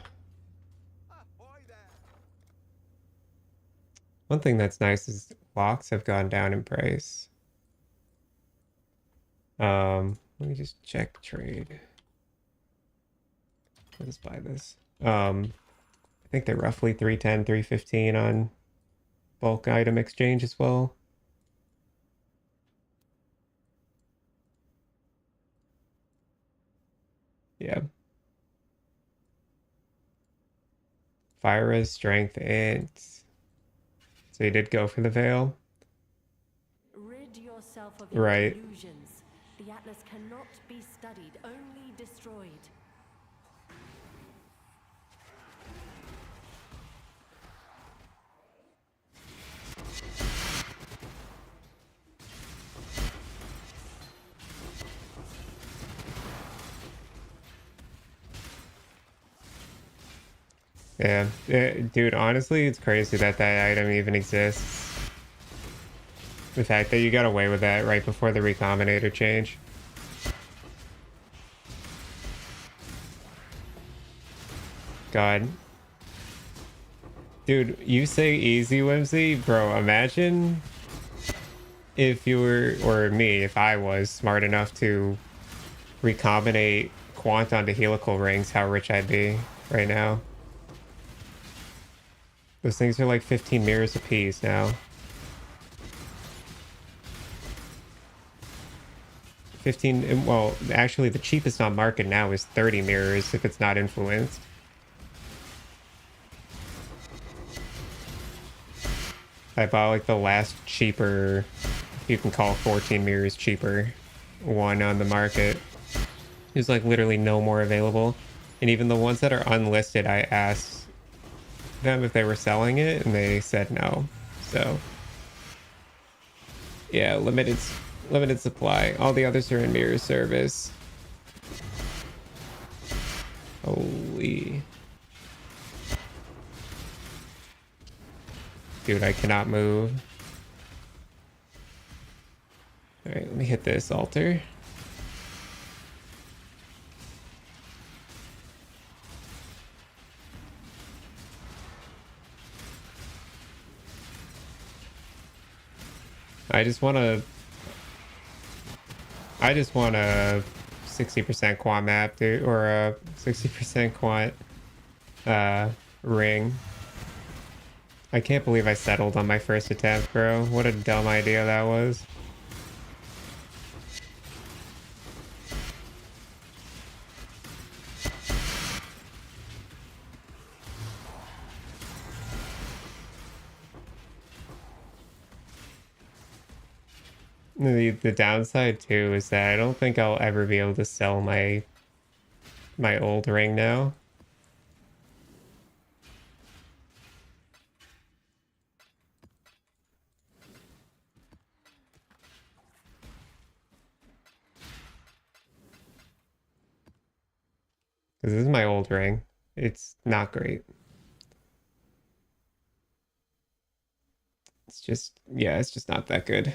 One thing that's nice is locks have gone down in price. Let me just check trade. Let's buy this. I think they're roughly 310, 315 on bulk item exchange as well. Yeah. Fire res, strength, and so you did go for the veil. Rid yourself of your Right. illusions. The Atlas cannot be studied, only destroyed. Yeah. Dude, honestly, it's crazy that that item even exists. The fact that you got away with that right before the Recombinator change. God. Dude, you say easy, Whimsy? Bro, imagine if you were, or me, if I was smart enough to recombinate Quant onto helical rings, how rich I'd be right now. Those things are like 15 mirrors apiece now. 15, well, actually the cheapest on market now is 30 mirrors if it's not influenced. I bought like the last cheaper, you can call 14 mirrors cheaper one on the market. There's like literally no more available. And even the ones that are unlisted, I asked them if they were selling it and they said no. So yeah, limited supply. All the others are in mirror service. Holy. Dude, I cannot move. All right, let me hit this altar. I just want to I just want a 60% quant map, dude, or a 60% quant uh ring. I can't believe I settled on my first attempt, bro. What a dumb idea that was. The downside too is that I don't think I'll ever be able to sell my old ring now. Because this is my old ring. It's not great. It's just, yeah, it's just not that good.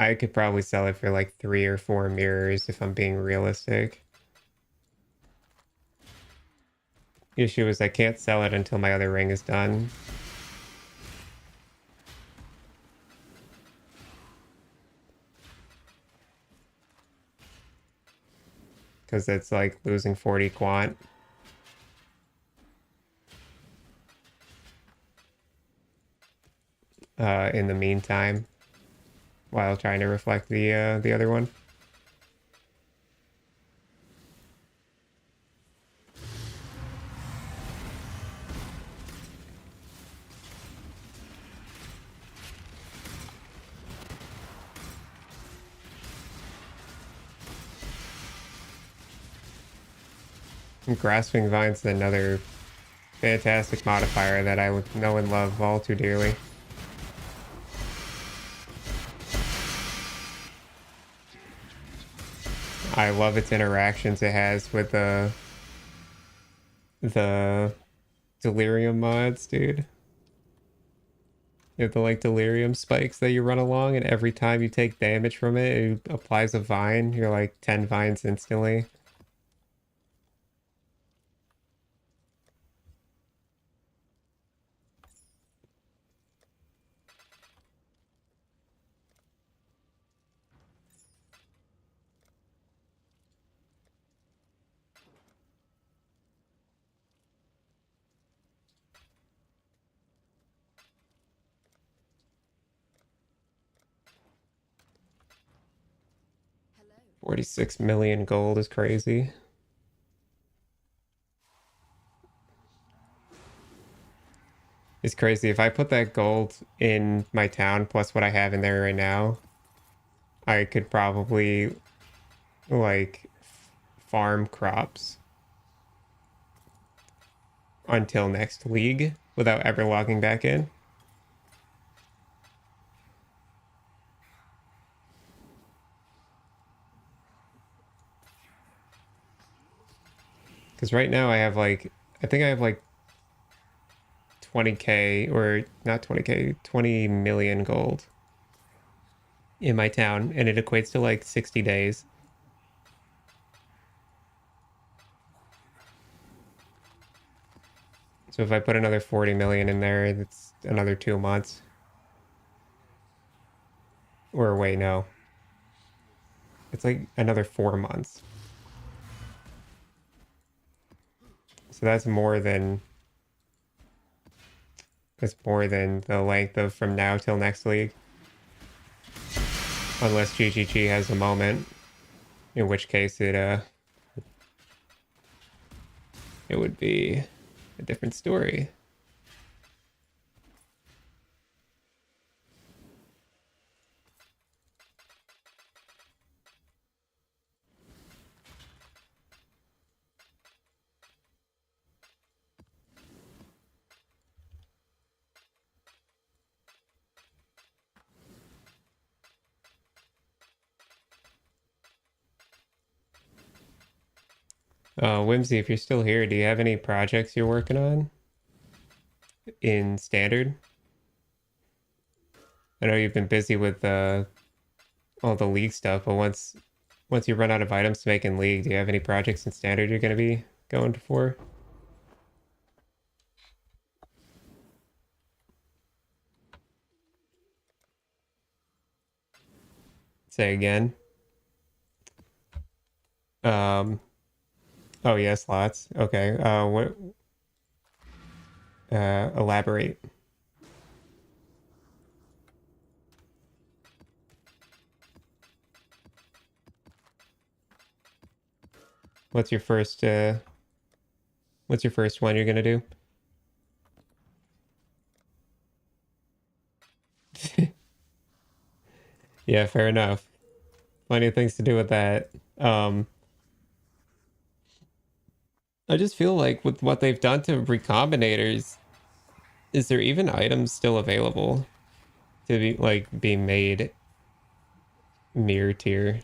I could probably sell it for like 3 or 4 mirrors if I'm being realistic. The issue is I can't sell it until my other ring is done. Because it's like losing 40 quant. In the meantime, while trying to reflect the other one. And Grasping Vine's another fantastic modifier that I would know and love all too dearly. I love its interactions it has with the delirium mods, dude. You have the like delirium spikes that you run along, and every time you take damage from it, it applies a vine. You're like 10 vines instantly. 46 million gold is crazy. It's crazy. If I put that gold in my town plus what I have in there right now, I could probably like farm crops until next league without ever logging back in. Because right now I think I have like 20k or not 20k, 20 million gold in my town, and it equates to like 60 days. So if I put another 40 million in there, that's another 2 months. Or wait, no. It's like another 4 months. So that's more than the length of from now till next league. Unless GGG has a moment, in which case it would be a different story. Whimsy, if you're still here, do you have any projects you're working on in standard? I know you've been busy with all the league stuff, but once you run out of items to make in league, do you have any projects in standard you're going to be going for? Say again. Um, oh yeah, slots. Okay. What? Elaborate. What's your first? What's your first one you're gonna do? Yeah, fair enough. Plenty of things to do with that. Um, I just feel like with what they've done to recombinators, is there even items still available to be made mirror tier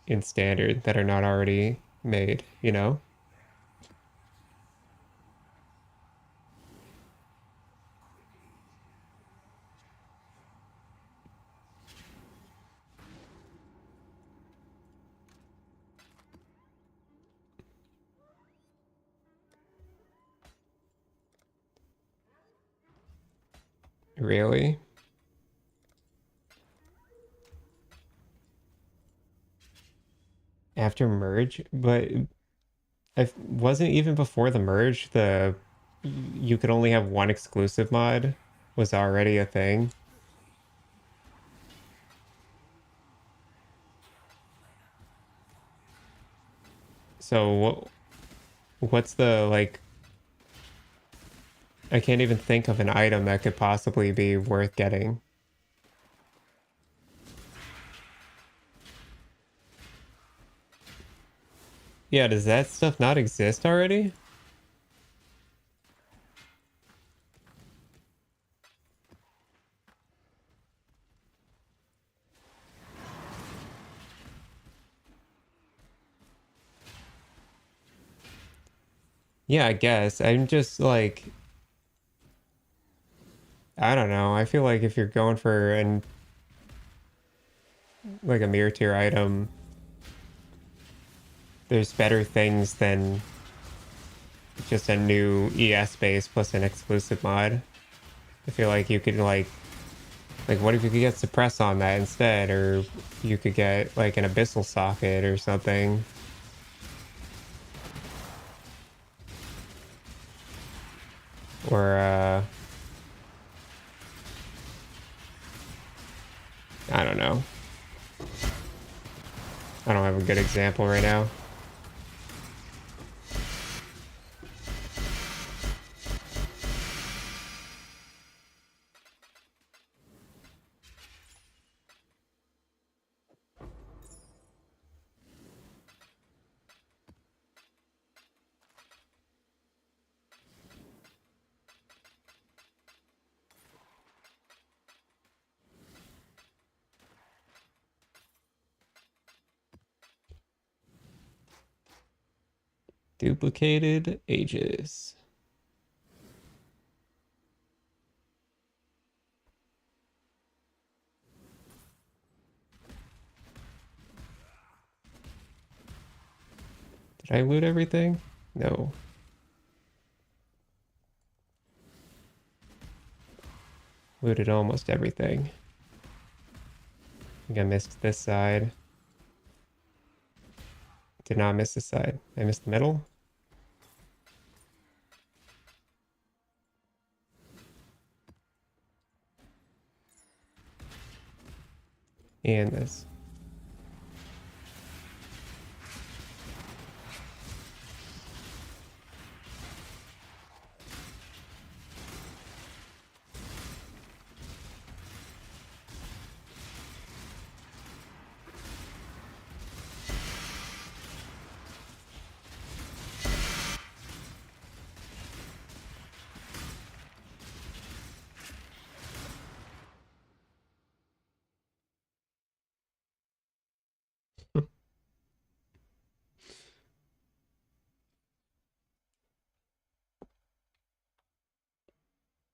in standard that are not already made, you know? Really? After merge? But I wasn't even before the merge, the you could only have one exclusive mod was already a thing. So what's the like I can't even think of an item that could possibly be worth getting. Yeah, does that stuff not exist already? Yeah, I guess. I'm just like I don't know. I feel like if you're going for an like a mirror tier item, there's better things than just a new ES base plus an exclusive mod. I feel like you could like what if you could get suppress on that instead, or you could get like an abyssal socket or something. Or I don't know. I don't have a good example right now. Duplicated ages. Did I loot everything? No. Looted almost everything. I think I missed this side. Did not miss this side. I missed the middle. And this.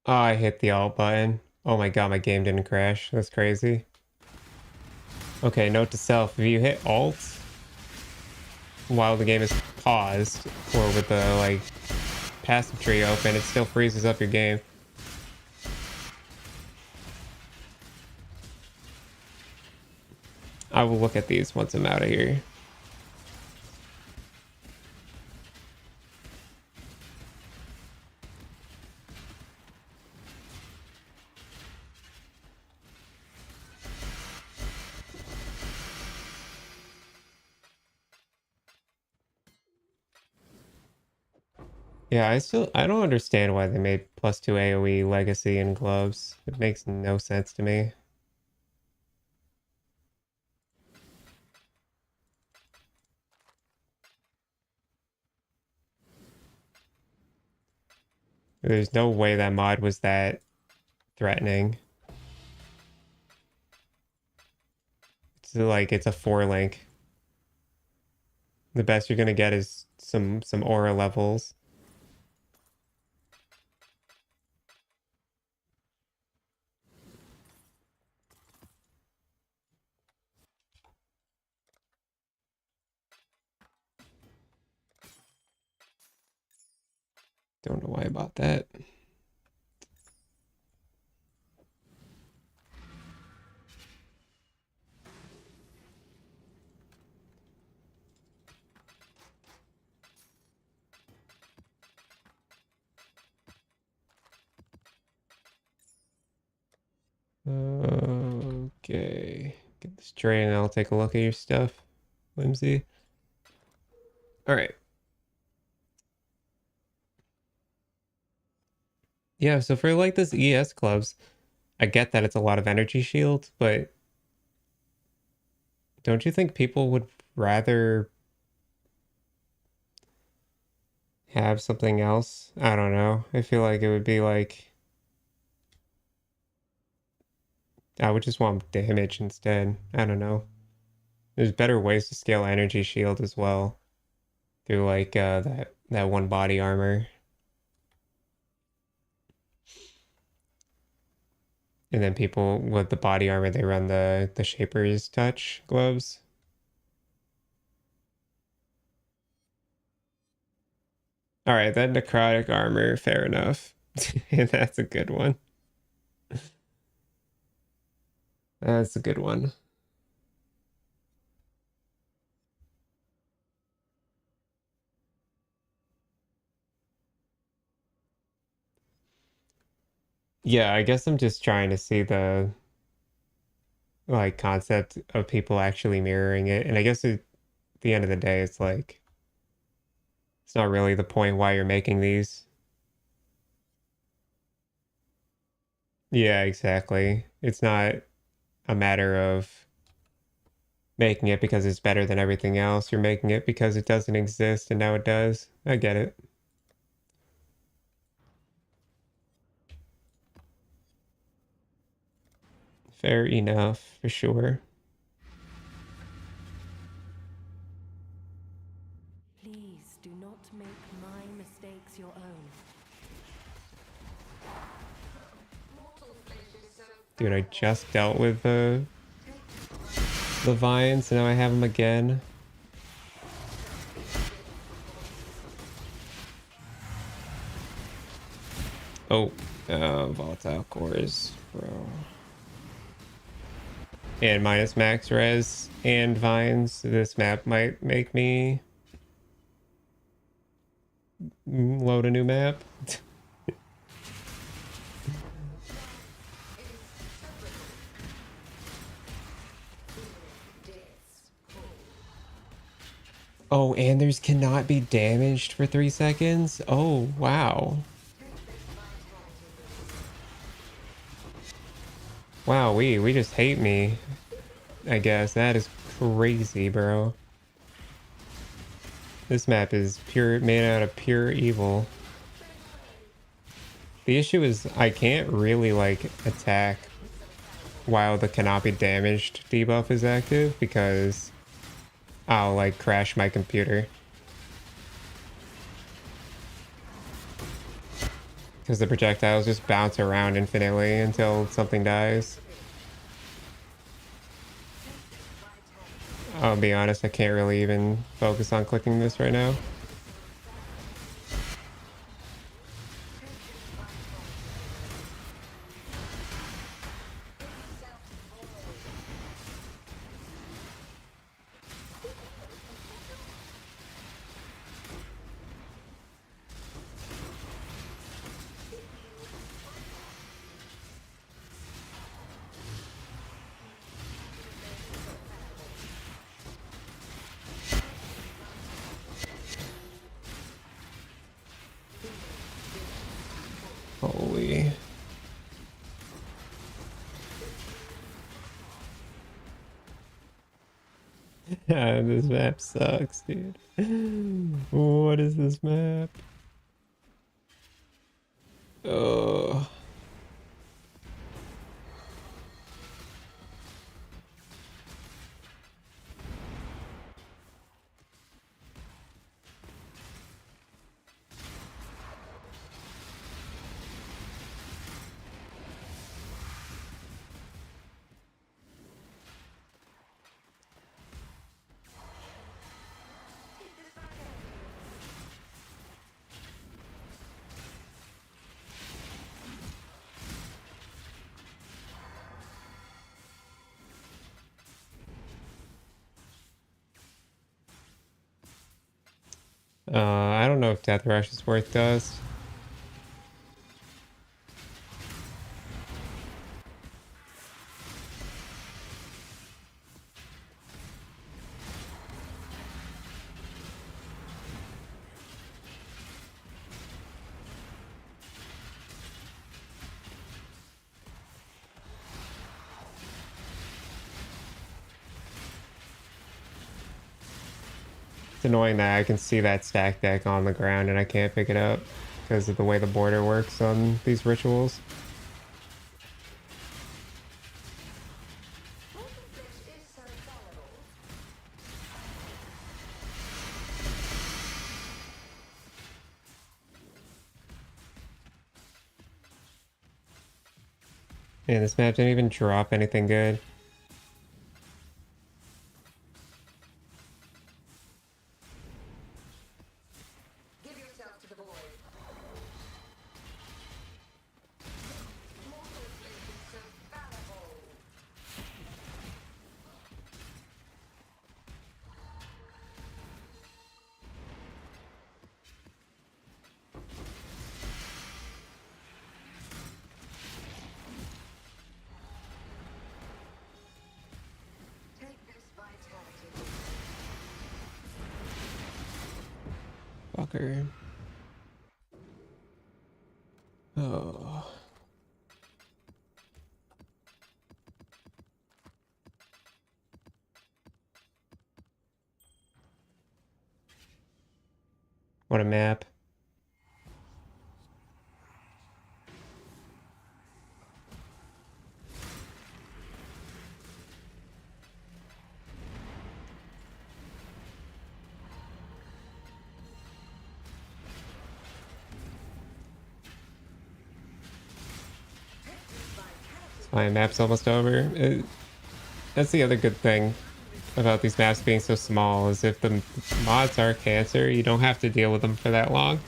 Oh, I hit the alt button. Oh my god, my game didn't crash. That's crazy. Okay, note to self, if you hit alt while the game is paused or with the like passive tree open, it still freezes up your game. I will look at these once I'm out of here. Yeah, I don't understand why they made +2 AoE legacy in gloves. It makes no sense to me. There's no way that mod was that threatening. It's like it's a 4 link. The best you're gonna get is some aura levels. Don't know why I bought that. Okay. Get this tray and I'll take a look at your stuff, Whimsy. All right. Yeah, so for like this ES clubs, I get that it's a lot of energy shield, but don't you think people would rather have something else? I don't know. I feel like it would be like I would just want damage instead. I don't know. There's better ways to scale energy shield as well through like that one body armor. And then people with the body armor, they run the Shaper's Touch gloves. All right, that necrotic armor, fair enough. That's a good one. That's a good one. Yeah, I guess I'm just trying to see the like concept of people actually mirroring it. And I guess the end of the day, it's like, it's not really the point why you're making these. Yeah, exactly. It's not a matter of making it because it's better than everything else. You're making it because it doesn't exist and now it does. I get it. Fair enough, for sure. Please do not make my mistakes your own. Dude, I just dealt with the vines, and now I have them again. Oh, volatile cores, bro. And minus max res and vines. This map might make me load a new map. Oh, and there's cannot be damaged for 3 seconds? Oh, wow. Wow, we just hate me. I guess that is crazy, bro. This map is pure, made out of pure evil. The issue is I can't really like attack while the cannot be damaged debuff is active because I'll like crash my computer. Because the projectiles just bounce around infinitely until something dies. I'll be honest, I can't really even focus on clicking this right now. Holy. This map sucks, dude. What is this map? Oh. I don't know if Death Rush is worth dust. It's annoying that I can see that stack deck on the ground and I can't pick it up because of the way the border works on these rituals. And this map didn't even drop anything good. Okay. Oh. What a map. It's fine, map's almost over. That's the other good thing about these maps being so small, is if the mods are cancer, you don't have to deal with them for that long.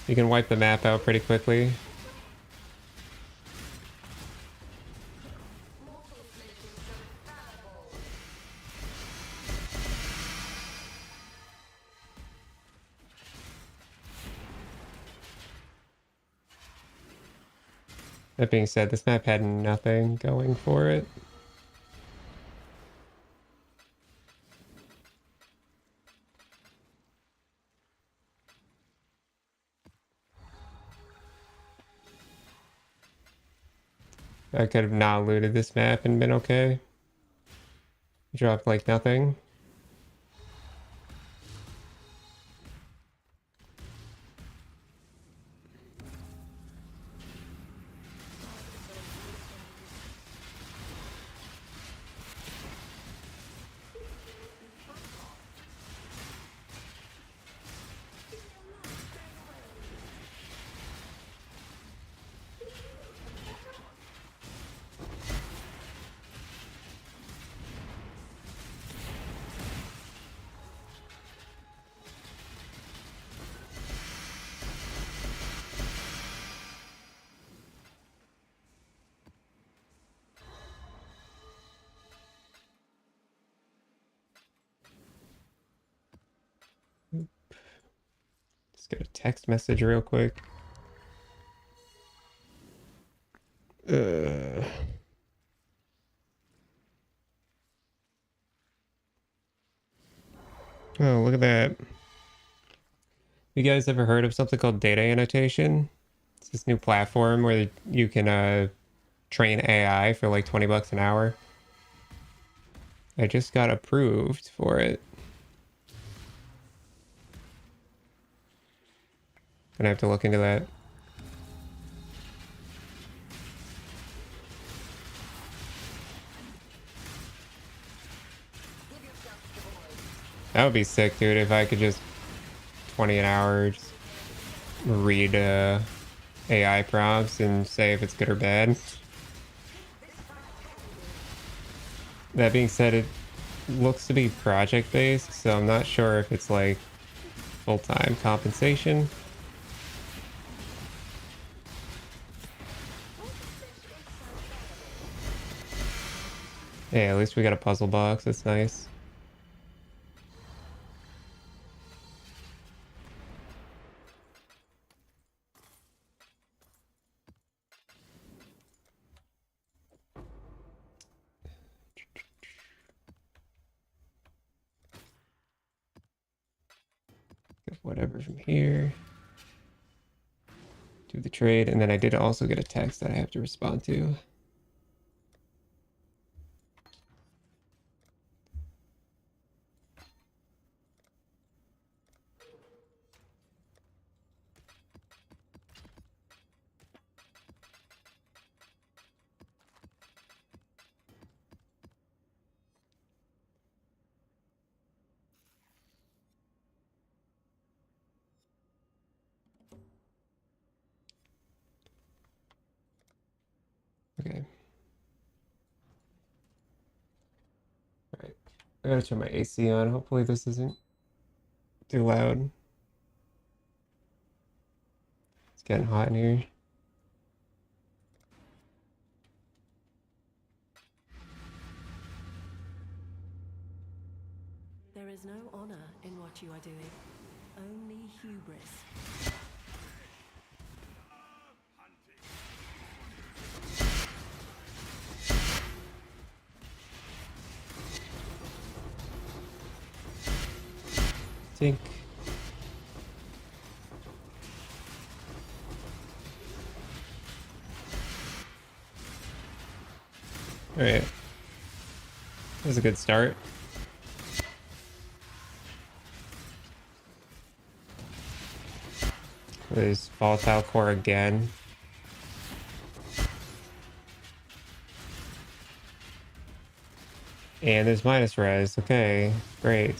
You can wipe the map out pretty quickly. That being said, this map had nothing going for it. I could have not looted this map and been okay. Dropped like nothing. Just get a text message real quick. Uh, oh, look at that. You guys ever heard of something called data annotation? It's this new platform where you can train AI for like 20 bucks an hour. I just got approved for it. Gonna have to look into that. That would be sick, dude, if I could just 20 an hour just read AI prompts and say if it's good or bad. That being said, it looks to be project based, so I'm not sure if it's like full-time compensation. Yeah, at least we got a puzzle box. That's nice. Get whatever from here. Do the trade, and then I did also get a text that I have to respond to. Okay. All right. I gotta turn my AC on. Hopefully this isn't too loud. It's getting hot in here. There is no honor in what you are doing, only hubris. Tink. All right, that was a good start. There's volatile core again. And there's minus res. Okay, great.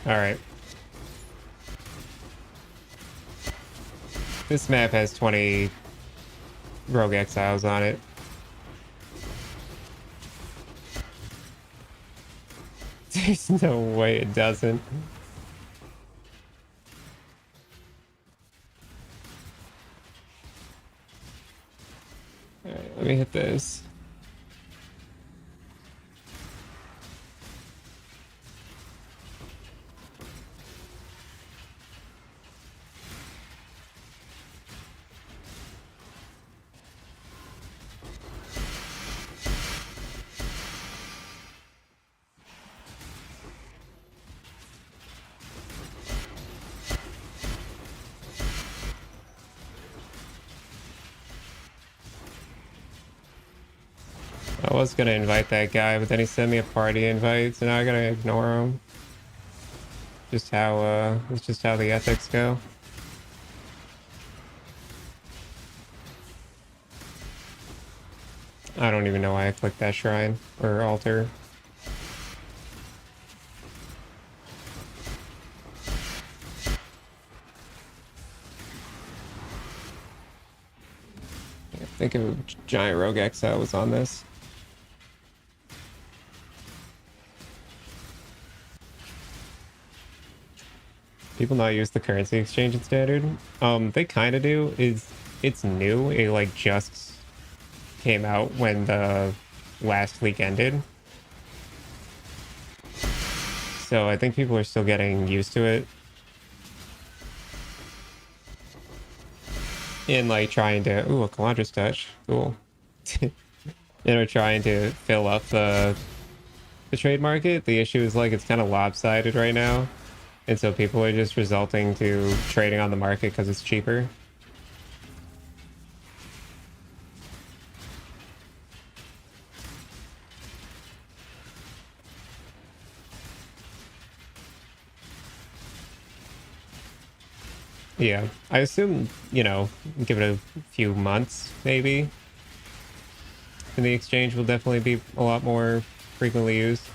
All right. This map has 20 rogue exiles on it. There's no way it doesn't. All right, let me hit this. I was gonna invite that guy, but then he sent me a party invite, so now I gotta ignore him. It's just how the ethics go. I don't even know why I clicked that shrine or altar. I think a giant rogue exile was on this. People not use the currency exchange in standard. They kind of do. It's new. It like just came out when the last week ended. So I think people are still getting used to it. And like trying to a Calandra's touch. Cool. Trying to fill up the trade market. The issue is like it's kind of lopsided right now. And so people are just resulting to trading on the market because it's cheaper. Yeah, I assume, give it a few months maybe. And the exchange will definitely be a lot more frequently used.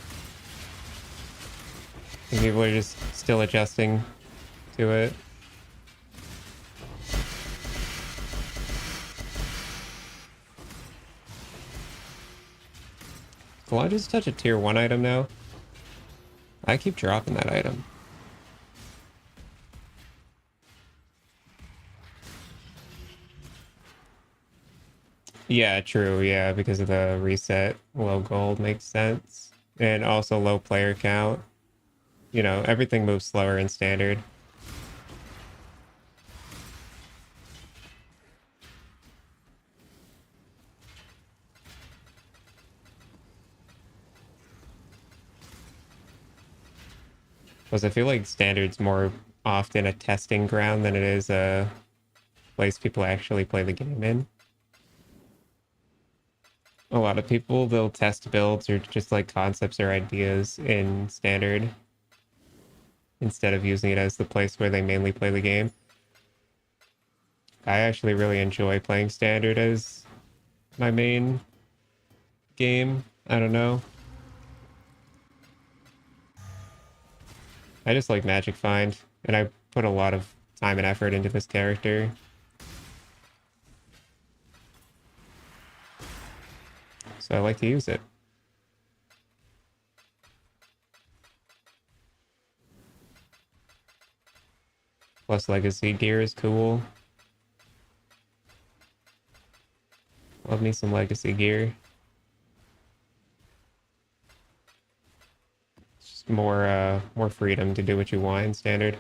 And people are just still adjusting to it. Will I just touch a tier 1 item now? I keep dropping that item. Yeah, true. Yeah, because of the reset, low gold makes sense. And also low player count. Everything moves slower in standard. Plus, I feel like standard's more often a testing ground than it is a place people actually play the game in. A lot of people, they'll test builds or just like concepts or ideas in standard instead of using it as the place where they mainly play the game. I actually really enjoy playing standard as my main game. I don't know. I just like Magic Find, and I put a lot of time and effort into this character. So I like to use it. Plus legacy gear is cool. Love me some legacy gear. It's just more freedom to do what you want in standard.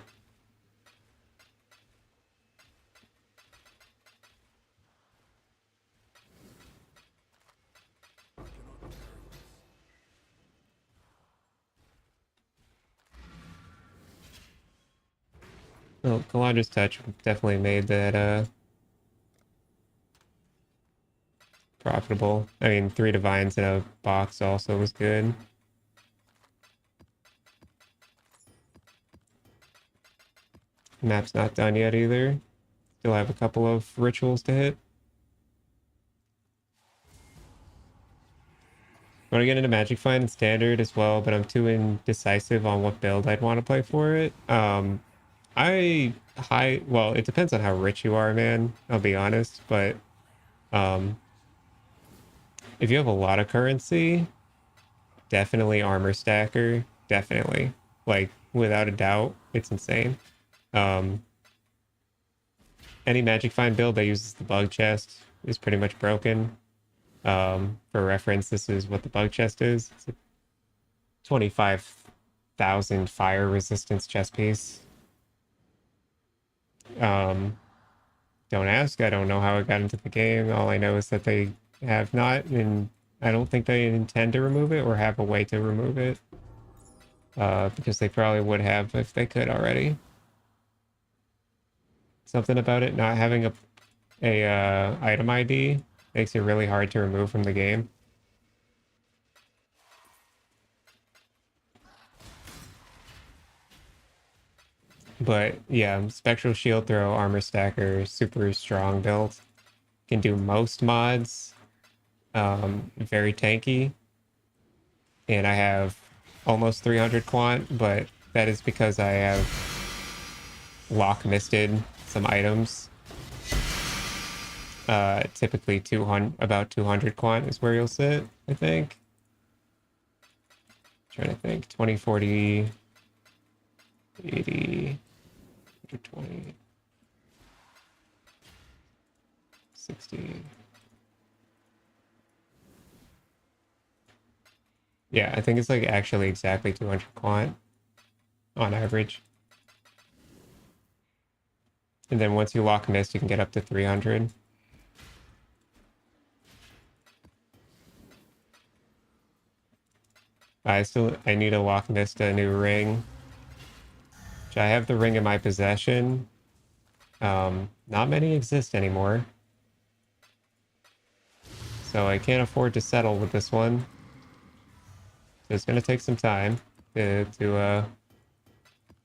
Oh, Kaladra's touch definitely made that profitable. I mean, 3 divines in a box also was good. Map's not done yet either. Still have a couple of rituals to hit. I want to get into Magic Find Standard as well, but I'm too indecisive on what build I'd want to play for it. Well, it depends on how rich you are, man. I'll be honest, but um, if you have a lot of currency, definitely armor stacker, definitely. Like without a doubt, it's insane. Um, any Magic Find build that uses the bug chest is pretty much broken. For reference, this is what the bug chest is. It's a 25,000 fire resistance chest piece. Um, don't ask. I don't know how it got into the game. All I know is that they have not, and I don't think they intend to remove it or have a way to remove it. Because they probably would have if they could already. Something about it not having a item ID makes it really hard to remove from the game. But yeah, Spectral Shield Throw, Armor Stacker, super strong build. Can do most mods. Very tanky. And I have almost 300 quant, but that is because I have lock misted some items. Typically 200, about 200 quant is where you'll sit, I think. Trying to think, 20, 40, 80, 120, 60. Yeah, I think it's like actually exactly 200 quant on average. And then once you lock mist, you can get up to 300. I need to lock mist a new ring. Which I have the ring in my possession. Not many exist anymore. So I can't afford to settle with this one. So it's gonna take some time to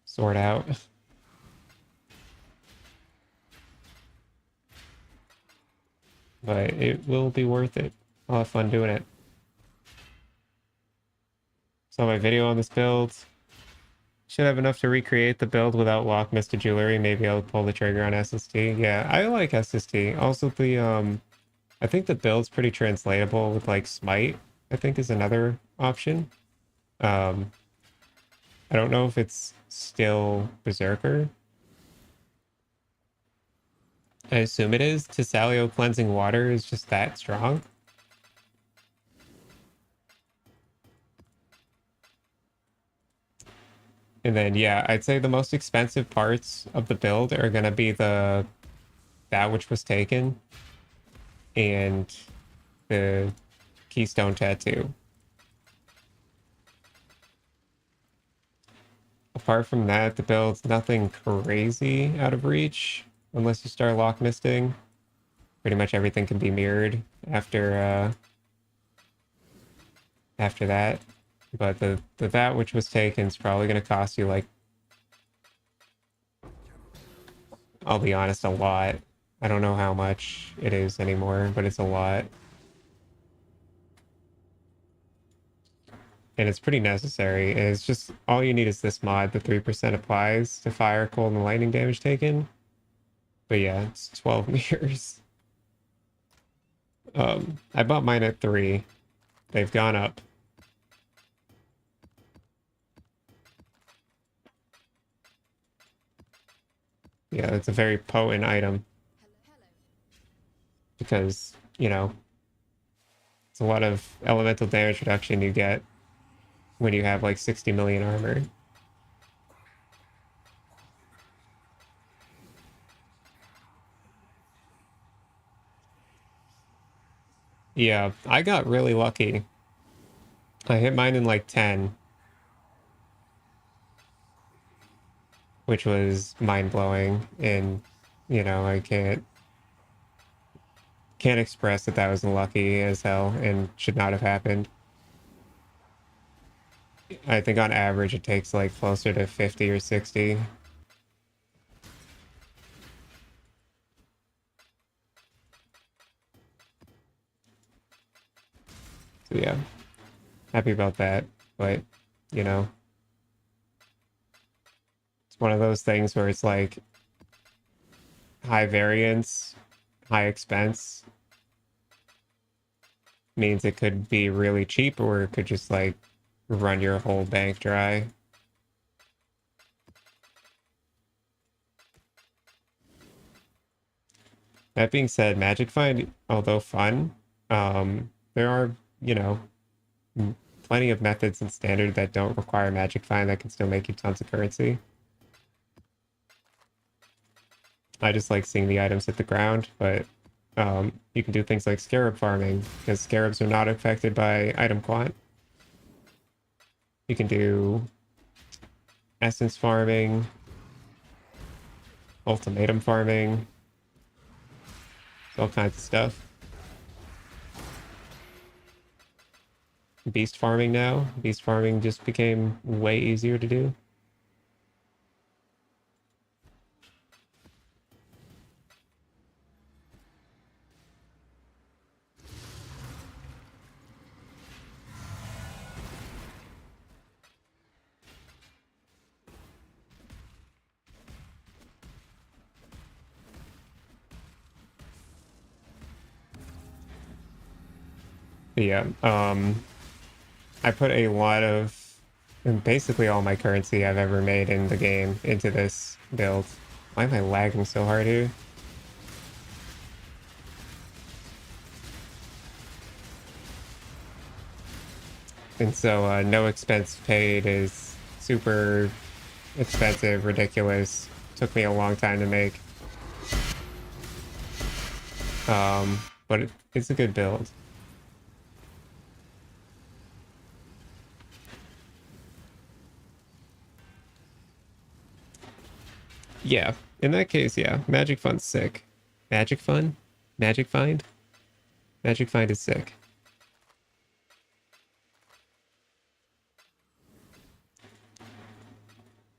sort out. But it will be worth it. I'll have fun doing it. So my video on this build should have enough to recreate the build without lock Mr. Jewelry. Maybe I'll pull the trigger on SST. Yeah, I like SST. Also the I think the build's pretty translatable with like Smite, I think is another option. Um I don't know if it's still Berserker. I assume it is. Tessalio Cleansing Water is just that strong. And then, yeah, I'd say the most expensive parts of the build are going to be that which was taken and the Keystone Tattoo. Apart from that, the build's nothing crazy out of reach unless you start lock misting. Pretty much everything can be mirrored after that. But the that which was taken is probably going to cost you like, I'll be honest, a lot. I don't know how much it is anymore, but it's a lot. And it's pretty necessary. And it's just all you need is this mod. The 3% applies to fire, cold, and lightning damage taken. But yeah, it's 12 meters. I bought mine at 3. They've gone up. Yeah, it's a very potent item because, you know, it's a lot of elemental damage reduction you get when you have like 60 million armor. Yeah, I got really lucky. I hit mine in like 10. which was mind-blowing. And, you know, I can't express that that was lucky as hell and should not have happened. I think on average it takes like closer to 50 or 60. So yeah, happy about that. But, you know, it's one of those things where it's like high variance, high expense means it could be really cheap, or it could just like run your whole bank dry. That being said, Magic Find, although fun, there are, you know, plenty of methods in standard that don't require Magic Find that can still make you tons of currency. I just like seeing the items hit the ground, but you can do things like scarab farming, because scarabs are not affected by item quant. You can do essence farming, ultimatum farming, all kinds of stuff. Beast farming now. Beast farming just became way easier to do. Yeah, I put a lot of, and basically all my currency I've ever made in the game into this build. Why am I lagging so hard here? And so no expense paid is super expensive, ridiculous. Took me a long time to make. But it's a good build. Yeah, in that case, yeah. Magic Fund's sick. Magic Fund? Magic Find? Magic Find is sick.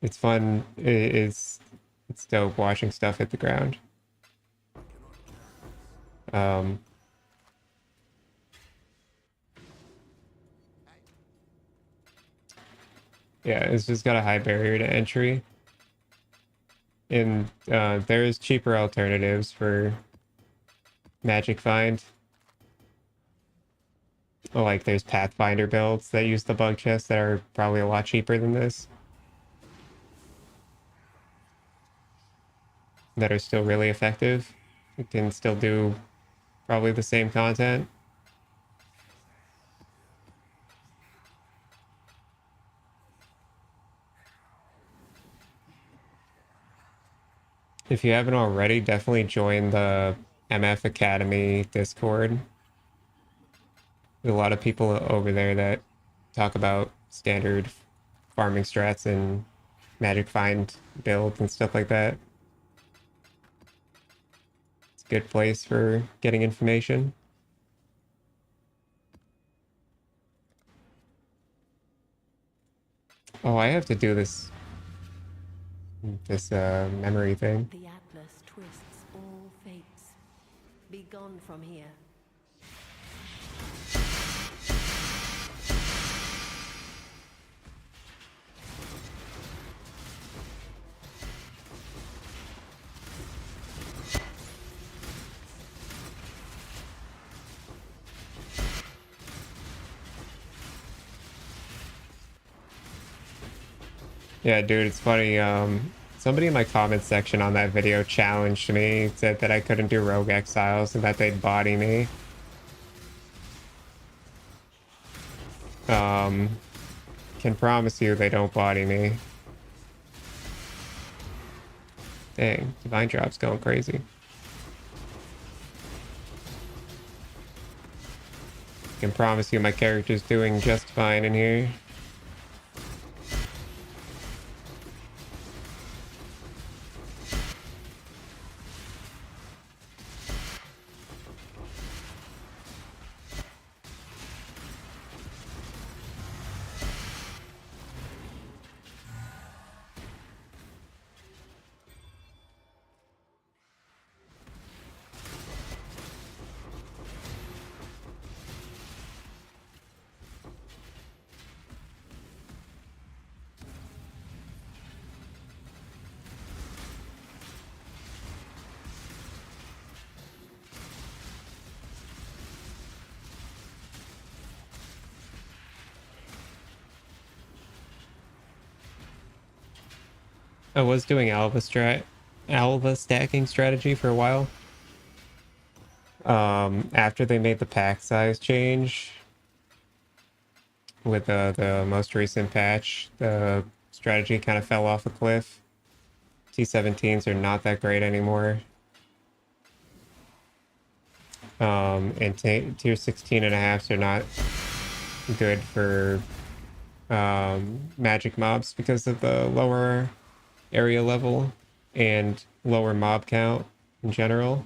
It's fun. It's dope watching stuff hit the ground. Um, yeah, it's just got a high barrier to entry. And there's cheaper alternatives for Magic Find. Like there's Pathfinder builds that use the bug chest that are probably a lot cheaper than this. That are still really effective. It can still do probably the same content. If you haven't already, definitely join the MF Academy Discord. There's a lot of people over there that talk about standard farming strats and Magic Find builds and stuff like that. It's a good place for getting information. Oh, I have to do this memory thing. The Atlas twists all fates. Be gone from here. Yeah, dude, it's funny. Somebody in my comment section on that video challenged me, said that I couldn't do rogue exiles and that they'd body me. Can promise you they don't body me. Dang, Divine Drop's going crazy. Can promise you my character's doing just fine in here. I was doing Alva stacking strategy for a while. After they made the pack size change with the most recent patch, the strategy kind of fell off a cliff. T17s are not that great anymore. And tier 16 and a halves are not good for magic mobs because of the lower area level and lower mob count in general.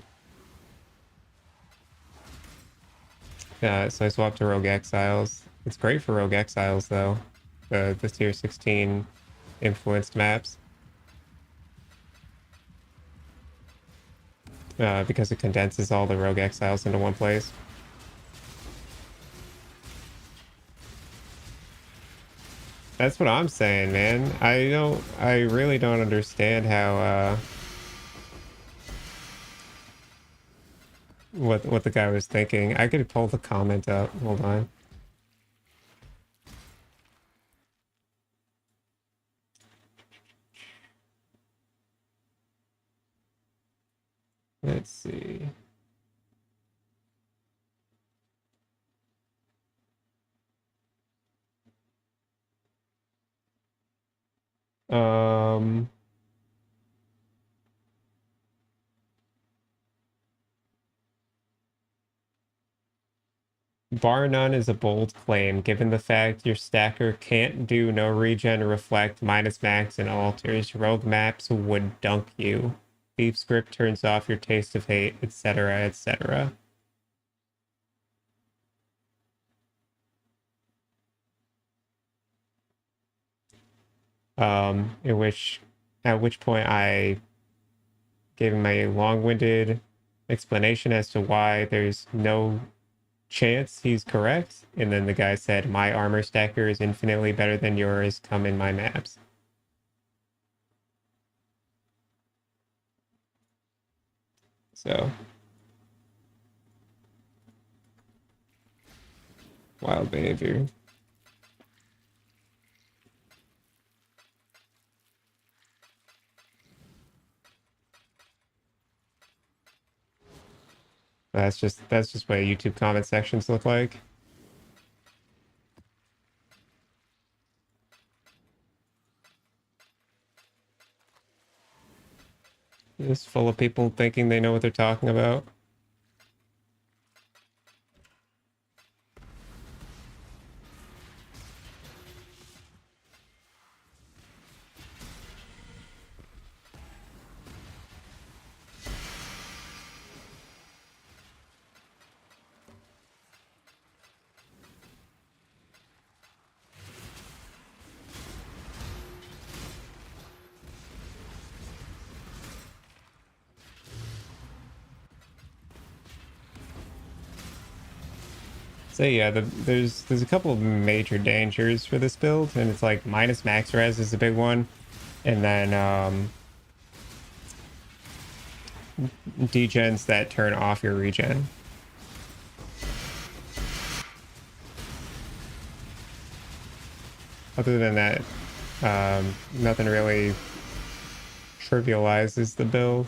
So I swapped to Rogue Exiles. It's great for Rogue Exiles though, the tier 16 influenced maps. Because it condenses all the Rogue Exiles into one place. That's what I'm saying, man. I really don't understand how, what the guy was thinking. I could pull the comment up. Hold on. Let's see. Um, Bar none is a bold claim, given the fact your stacker can't do no regen, reflect, minus max, and alters. Rogue maps would dunk you. Beef script turns off your taste of hate, etc., etc. In which, at which point I gave him a long-winded explanation as to why there's no chance he's correct. And then the guy said, my armor stacker is infinitely better than yours. Come in my maps. So, wild behavior. That's just what YouTube comment sections look like. Just full of people thinking they know what they're talking about. So yeah, there's a couple of major dangers for this build, and it's like minus max res is a big one, and then degens that turn off your regen. Other than that, nothing really trivializes the build.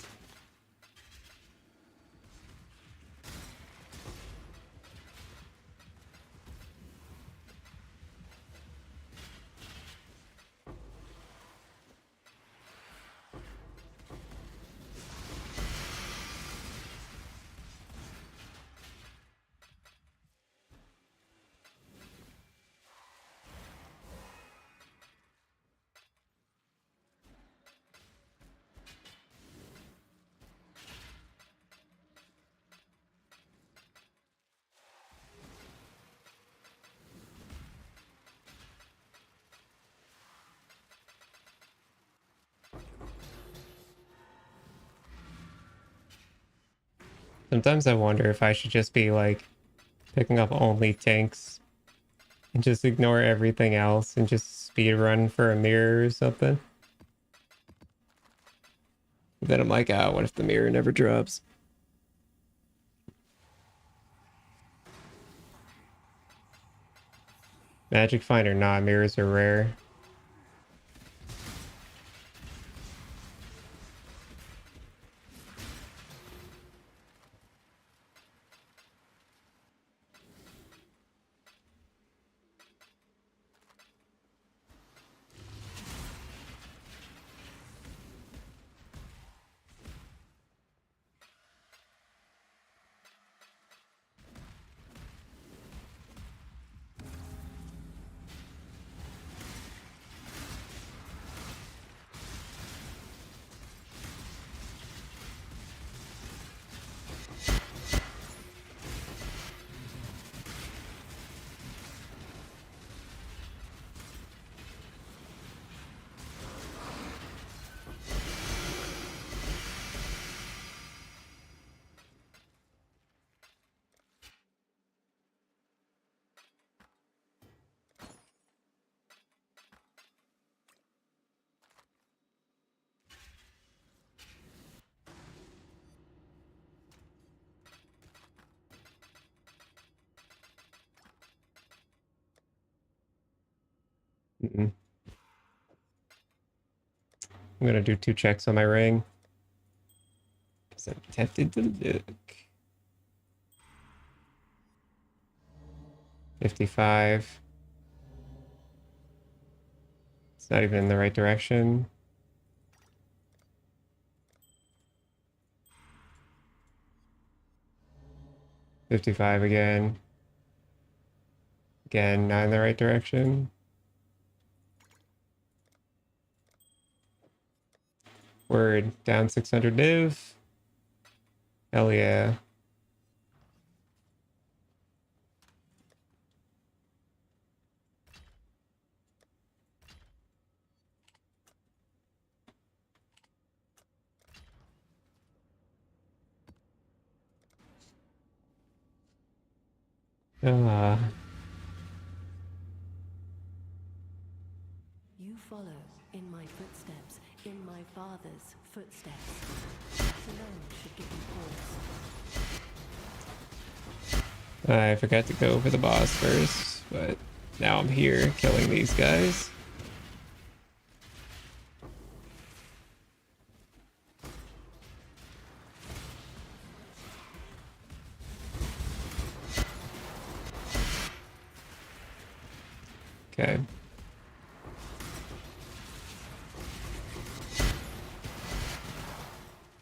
Sometimes I wonder if I should just be like picking up only tanks and just ignore everything else and just speed run for a mirror or something. Then I'm like, ah, what if the mirror never drops? Magic fine or not, mirrors are rare. Mm-mm. I'm gonna do 2 checks on my ring. Because I'm tempted to look. 55. It's not even in the right direction. $55 again. Again, not in the right direction. Word, down 600 div. Hell yeah. Ah, You follow in my footsteps, in my father's footsteps. That alone should give you pause. I forgot to go for the boss first, but now I'm here killing these guys. Okay.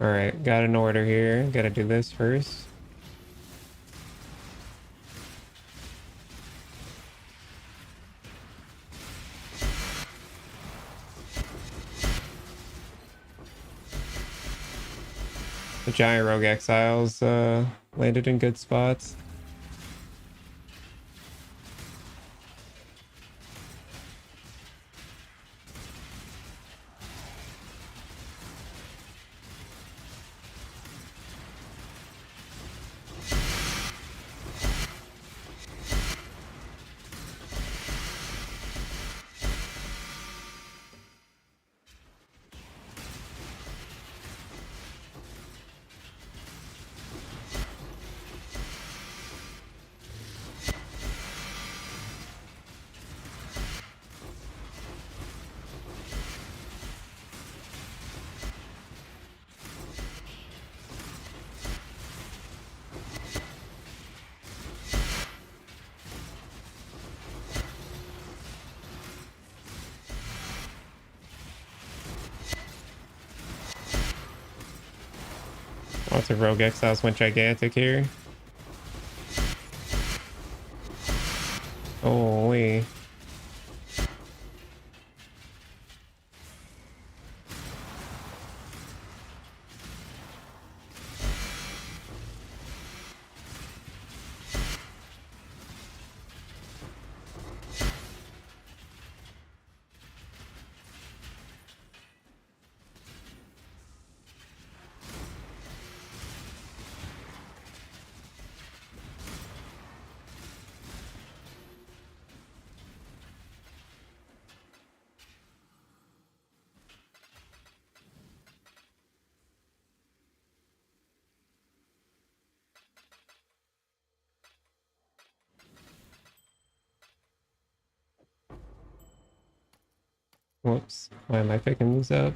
Alright, got an order here. Gotta do this first. The giant rogue exiles landed in good spots. Lots of rogue exiles went gigantic here. Holy. Whoops. Why am I picking these up?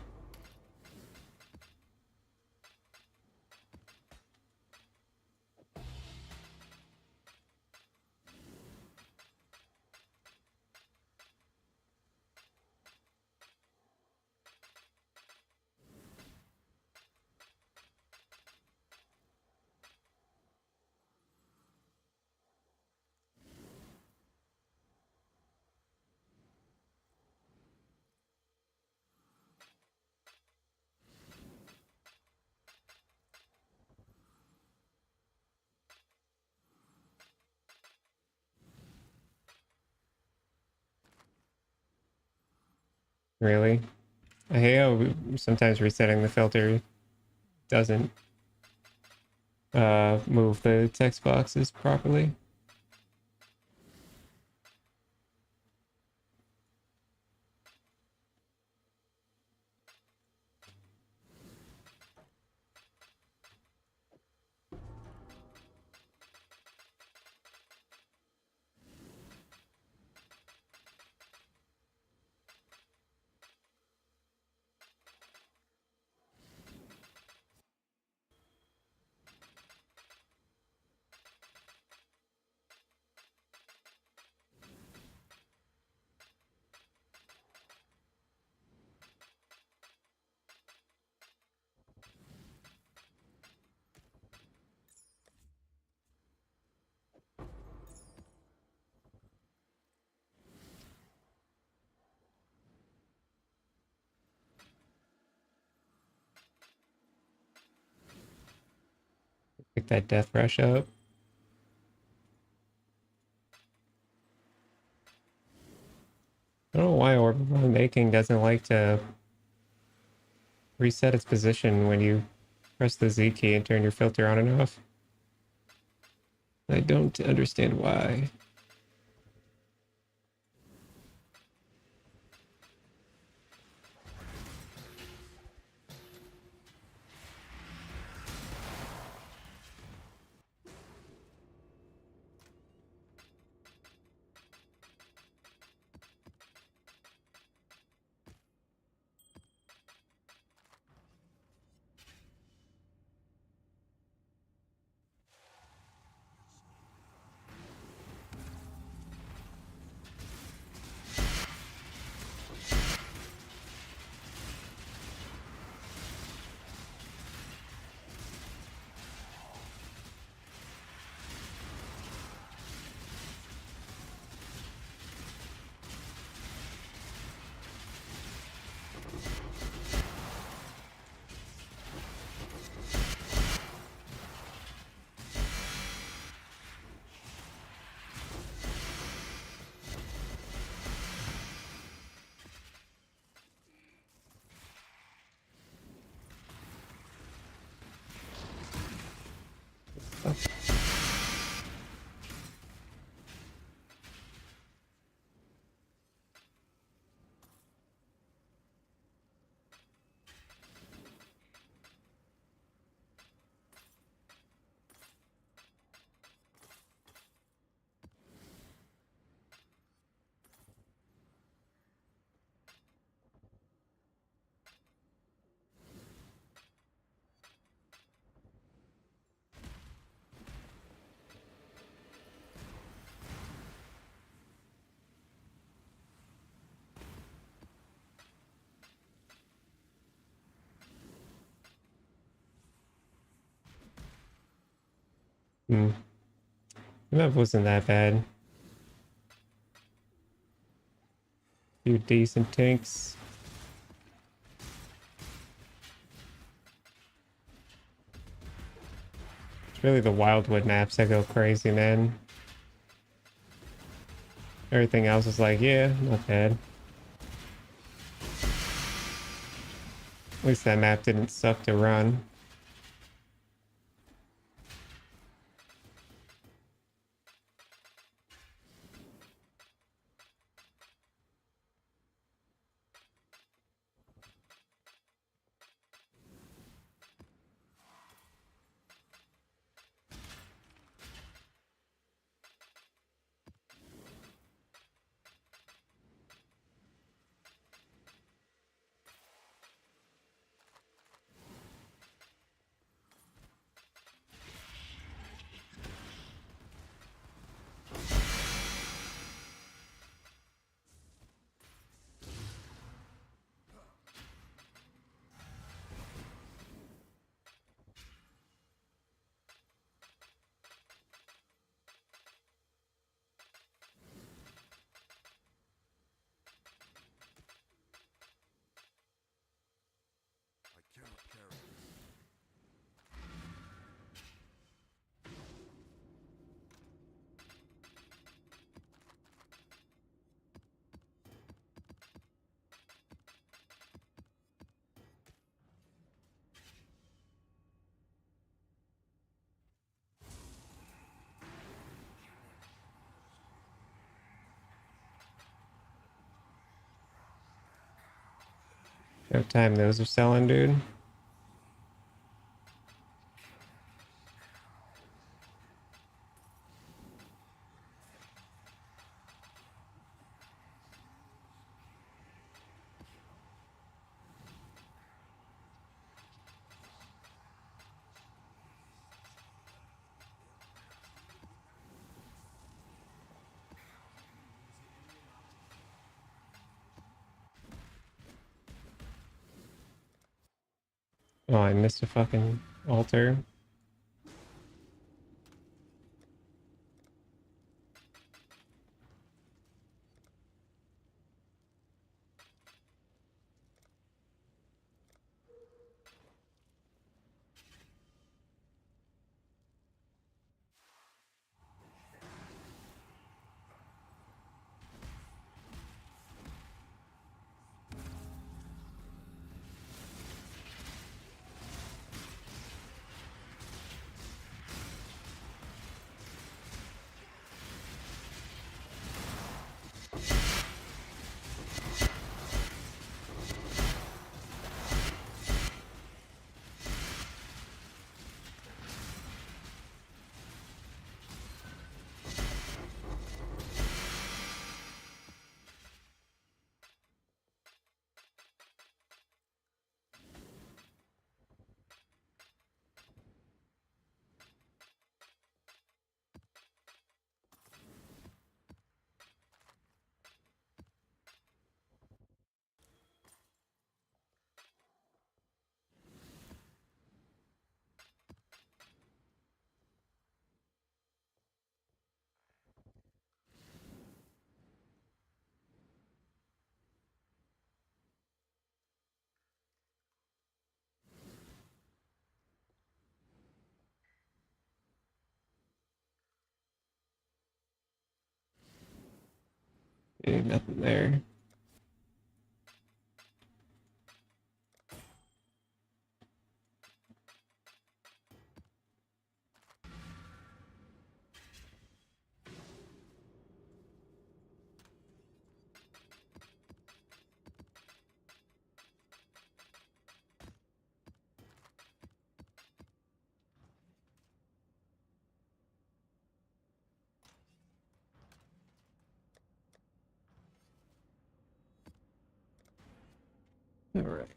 Really? I hate how sometimes resetting the filter doesn't move the text boxes properly. Pick that death rush up. I don't know why Orbital Making doesn't like to reset its position when you press the Z key and turn your filter on and off. I don't understand why. Hmm. The map wasn't that bad. Few decent tanks. It's really the Wildwood maps that go crazy, man. Everything else is like, yeah, not bad. At least that map didn't suck to run. No time those are selling, dude. Oh, I missed a fucking altar. Nothing there. All right.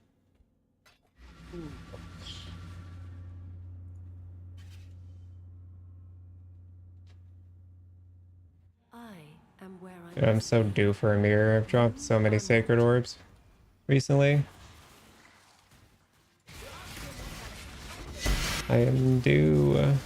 I am where I Dude, I'm must so be. due for a mirror. I've dropped so You many are sacred not. orbs recently. I am due.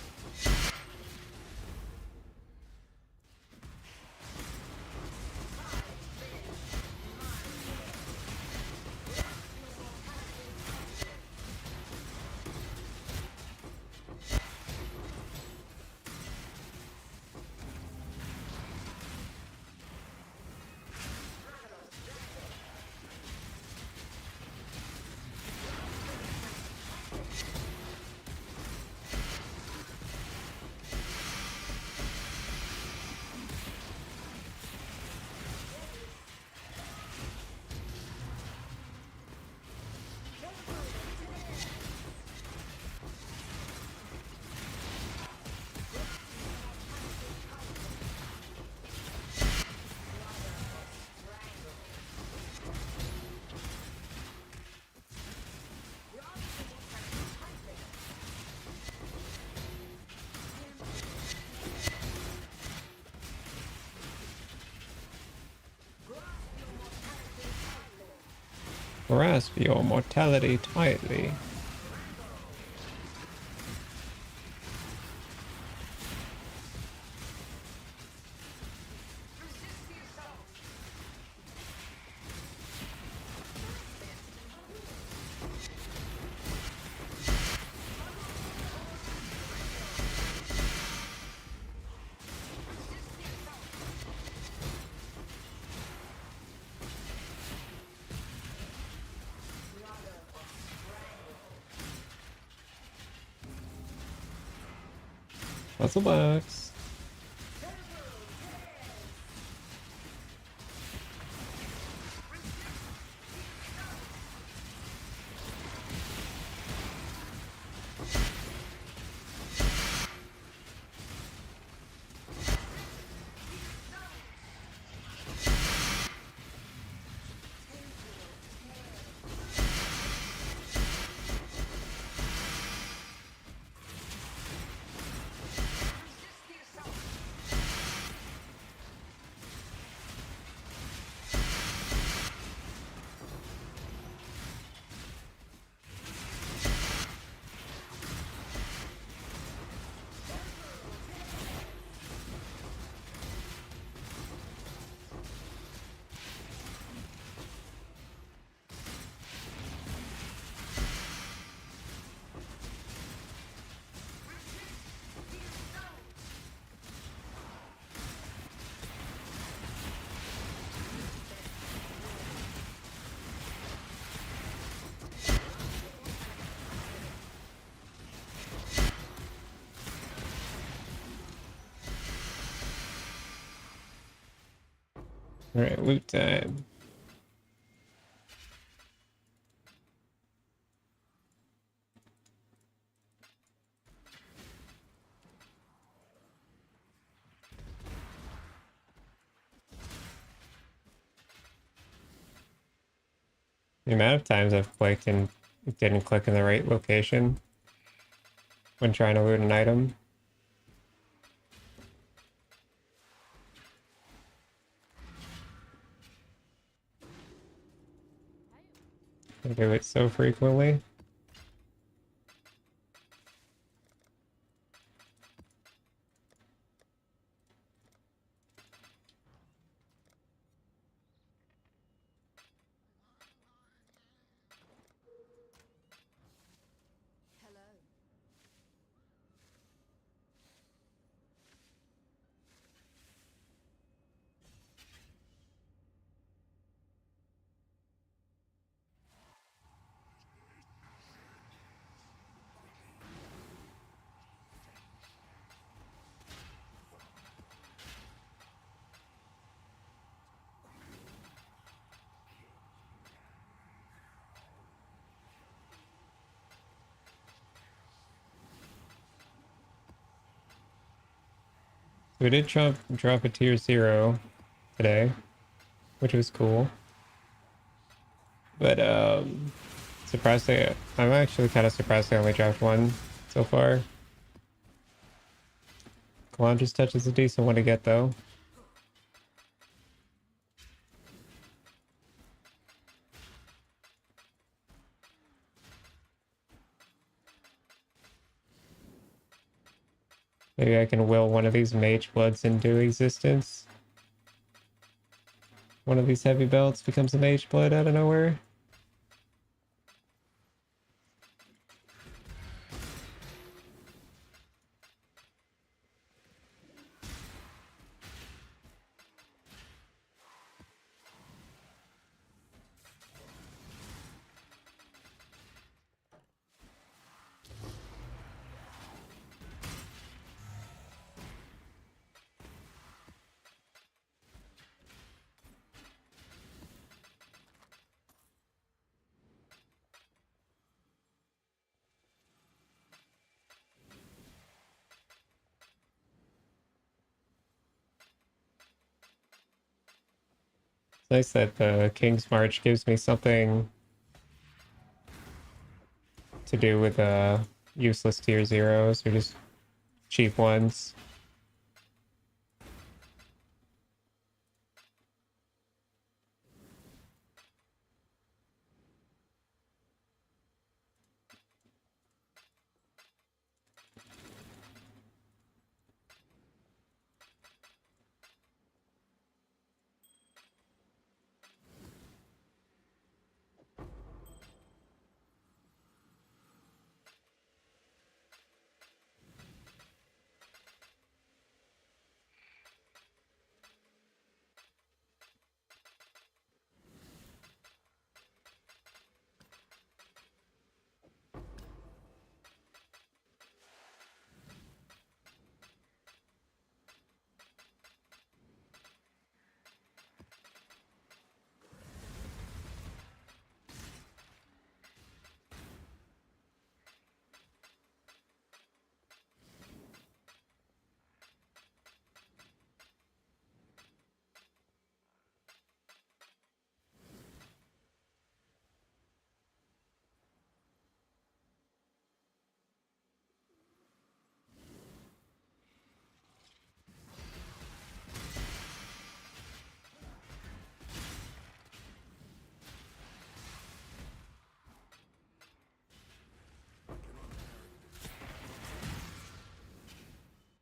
Grasp your mortality tightly. Puzzle box. All right, loot time. The amount of times I've clicked and it didn't click in the right location when trying to loot an item. I do it so frequently. We did drop a tier 0 today, which was cool. But surprised I'm actually kind of surprised I only dropped one so far. Calandra's touch is a decent one to get though. Maybe I can will one of these mage bloods into existence. One of these heavy belts becomes a mage blood out of nowhere. It's nice that the King's March gives me something to do with useless tier 0s or just cheap ones.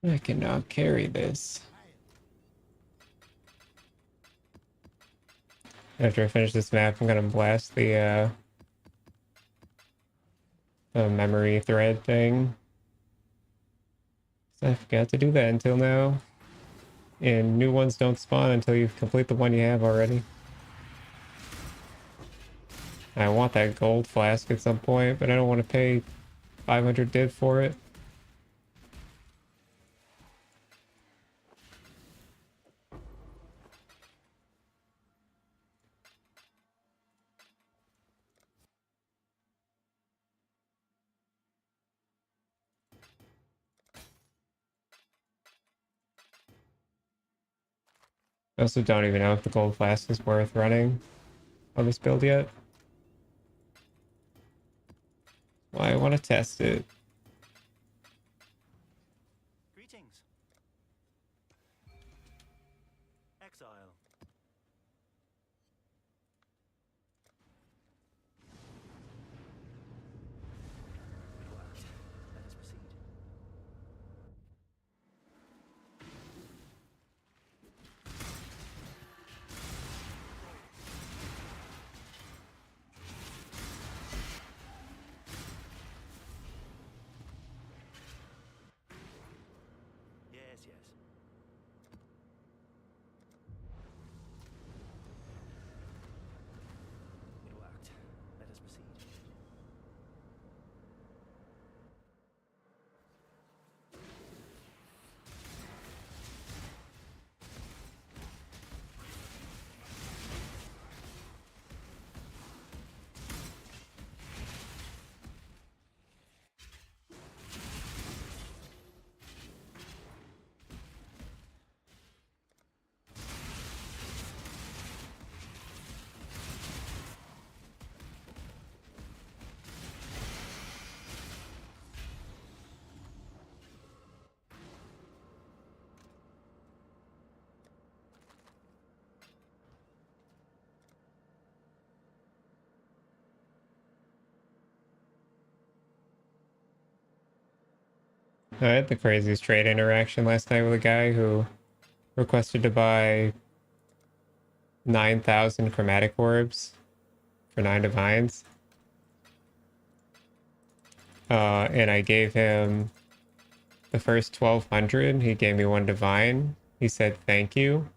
I cannot carry this. After I finish this map, I'm gonna blast the memory thread thing. I forgot to do that until now. And new ones don't spawn until you complete the one you have already. I want that gold flask at some point, but I don't want to pay 500 div for it. I also don't even know if the gold flask is worth running on this build yet. Well, I want to test it. Greetings. Exile. Right. Let us proceed. I had the craziest trade interaction last night with a guy who requested to buy 9,000 chromatic orbs for 9 divines. And I gave him the first 1,200. He gave me 1 divine. He said, thank you.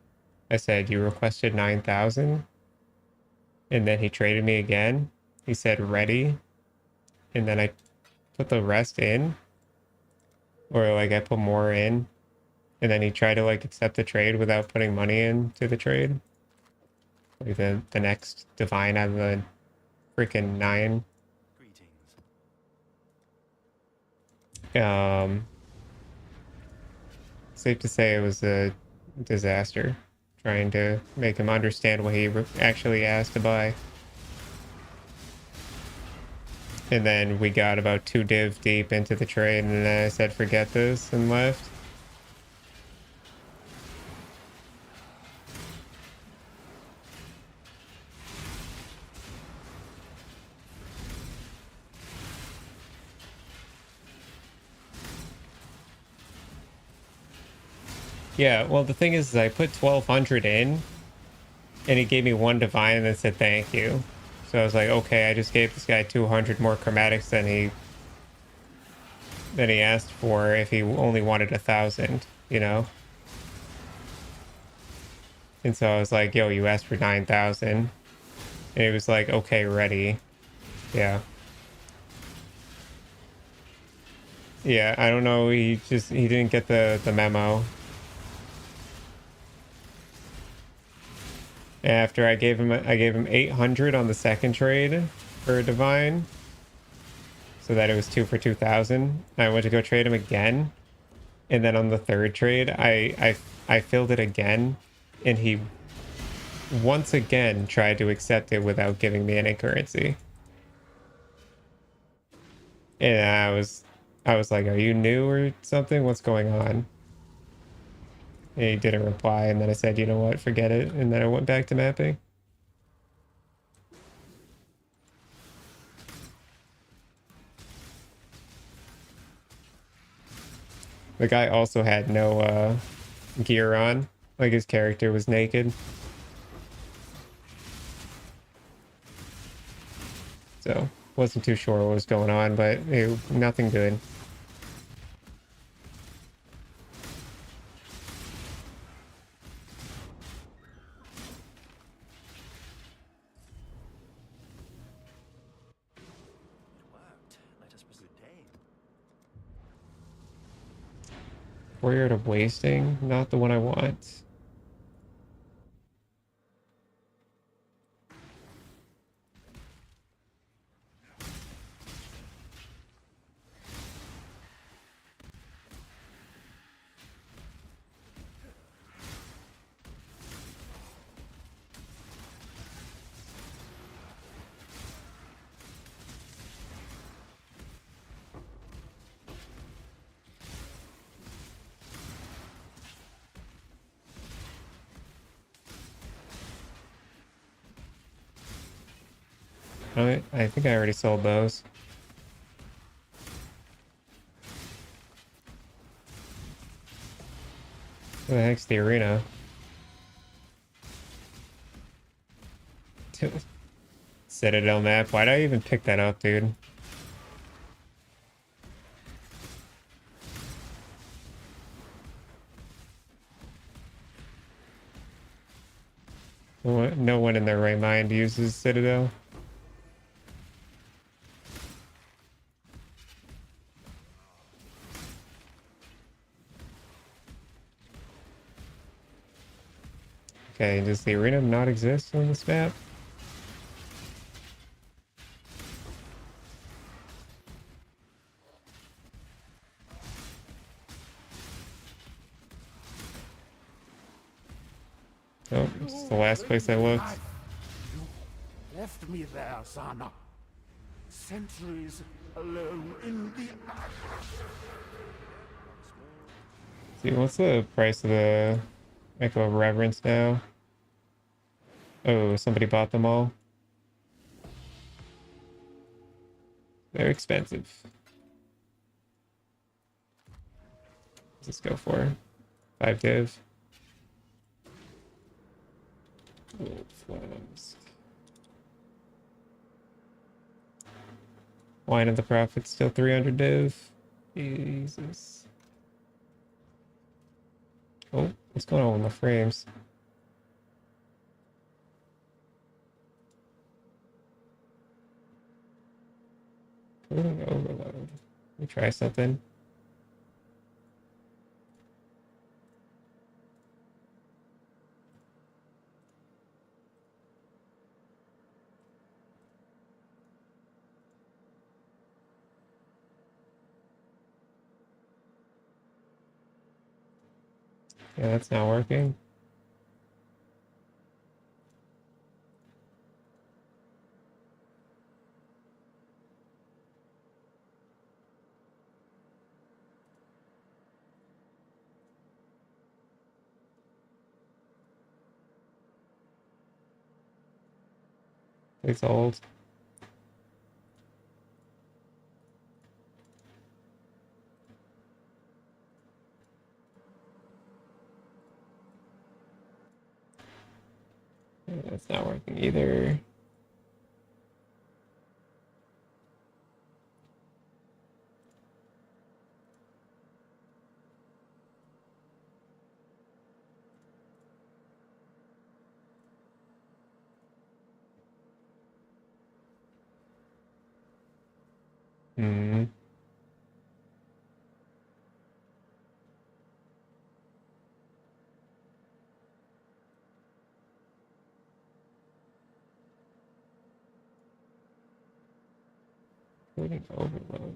I said, you requested 9,000. And then he traded me again. He said, ready. And then I put the rest in. Or like I put more in. And then he tried to like accept the trade without putting money into the trade. Like the next divine out of the freaking 9. Greetings. Safe to say it was a disaster trying to make him understand what he actually asked to buy. And then we got about 2 div deep into the trade, and then I said, forget this, and left. Yeah, well, the thing is I put 1,200 in, and he gave me 1 divine and then said thank you. So I was like, okay, I just gave this guy 200 more chromatics than he asked for if he only wanted 1,000, you know? And so I was like, yo, you asked for 9,000. And it was like, okay, ready. Yeah. Yeah, I don't know. He didn't get the memo. After I gave him 800 on the second trade for a divine, so that it was 2 for 2,000. I went to go trade him again, and then on the third trade, I filled it again, and he once again tried to accept it without giving me any currency. And I was like, "Are you new or something? What's going on?" And he didn't reply, and then I said, "You know what? Forget it." And then I went back to mapping. The guy also had no gear on, like his character was naked. So wasn't too sure what was going on, but nothing good. It worked. Let us pursue day. Warrior of Wasting, not the one I want. I think I already sold those. Where the heck's the arena? Citadel map. Why'd I even pick that up, dude? No one in their right mind uses Citadel. Okay, does the arena not exist on this map? Oh, it's the last place I looked. You left me there, Sana. Centuries alone in the See, what's the price of the Echo of Reverence now? Oh, somebody bought them all. They're expensive. Let's go for 5 div. Gold flask. Wine of the Prophet still 300 div. Jesus. Oh, what's going on with my frames? Cooling overload. Let me try something. Yeah, that's not working. It's old. Yeah, that's not working either. Hmm. Cooling overload.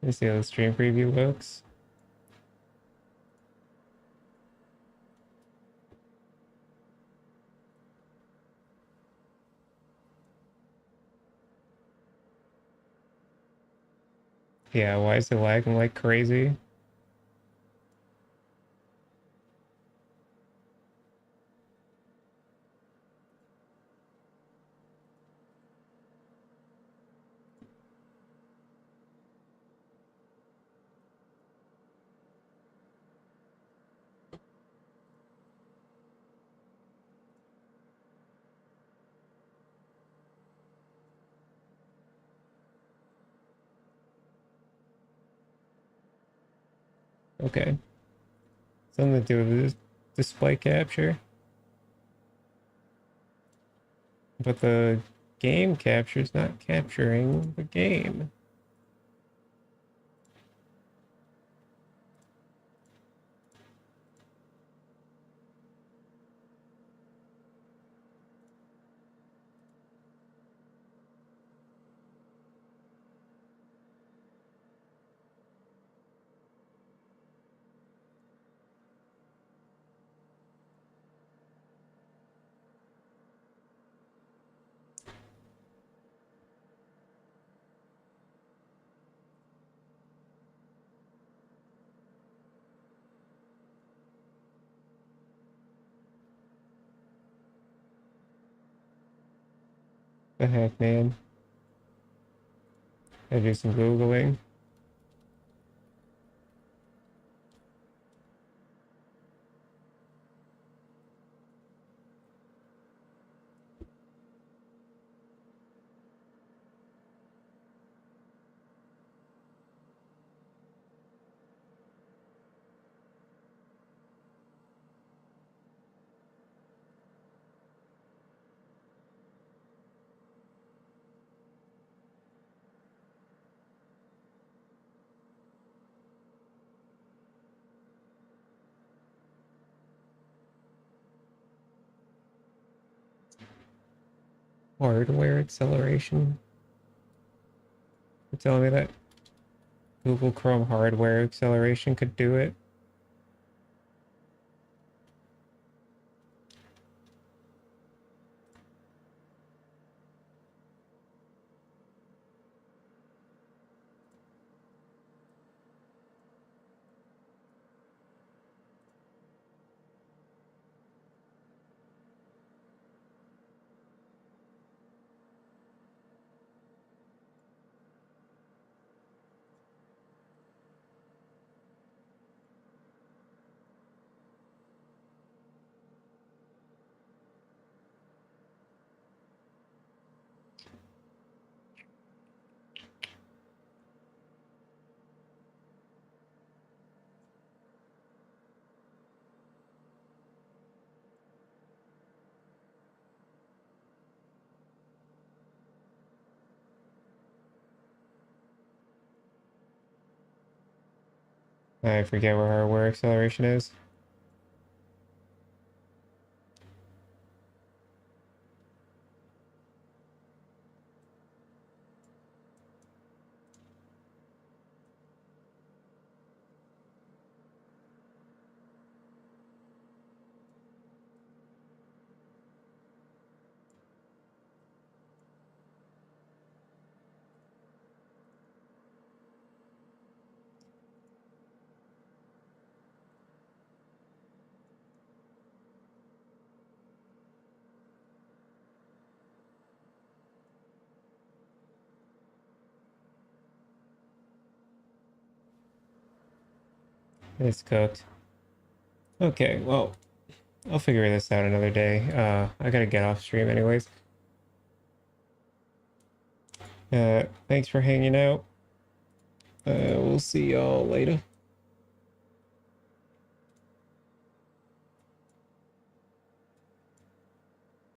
Let me see how the stream preview looks. Yeah, why is it lagging like crazy? Okay. Something to do with this display capture. But the game capture is not capturing the game. The heck, man? I do some Googling. Hardware acceleration. You're telling me that Google Chrome hardware acceleration could do it? I forget where hardware acceleration is. It's cooked. Okay, well, I'll figure this out another day. I gotta get off stream anyways. Thanks for hanging out. We'll see y'all later.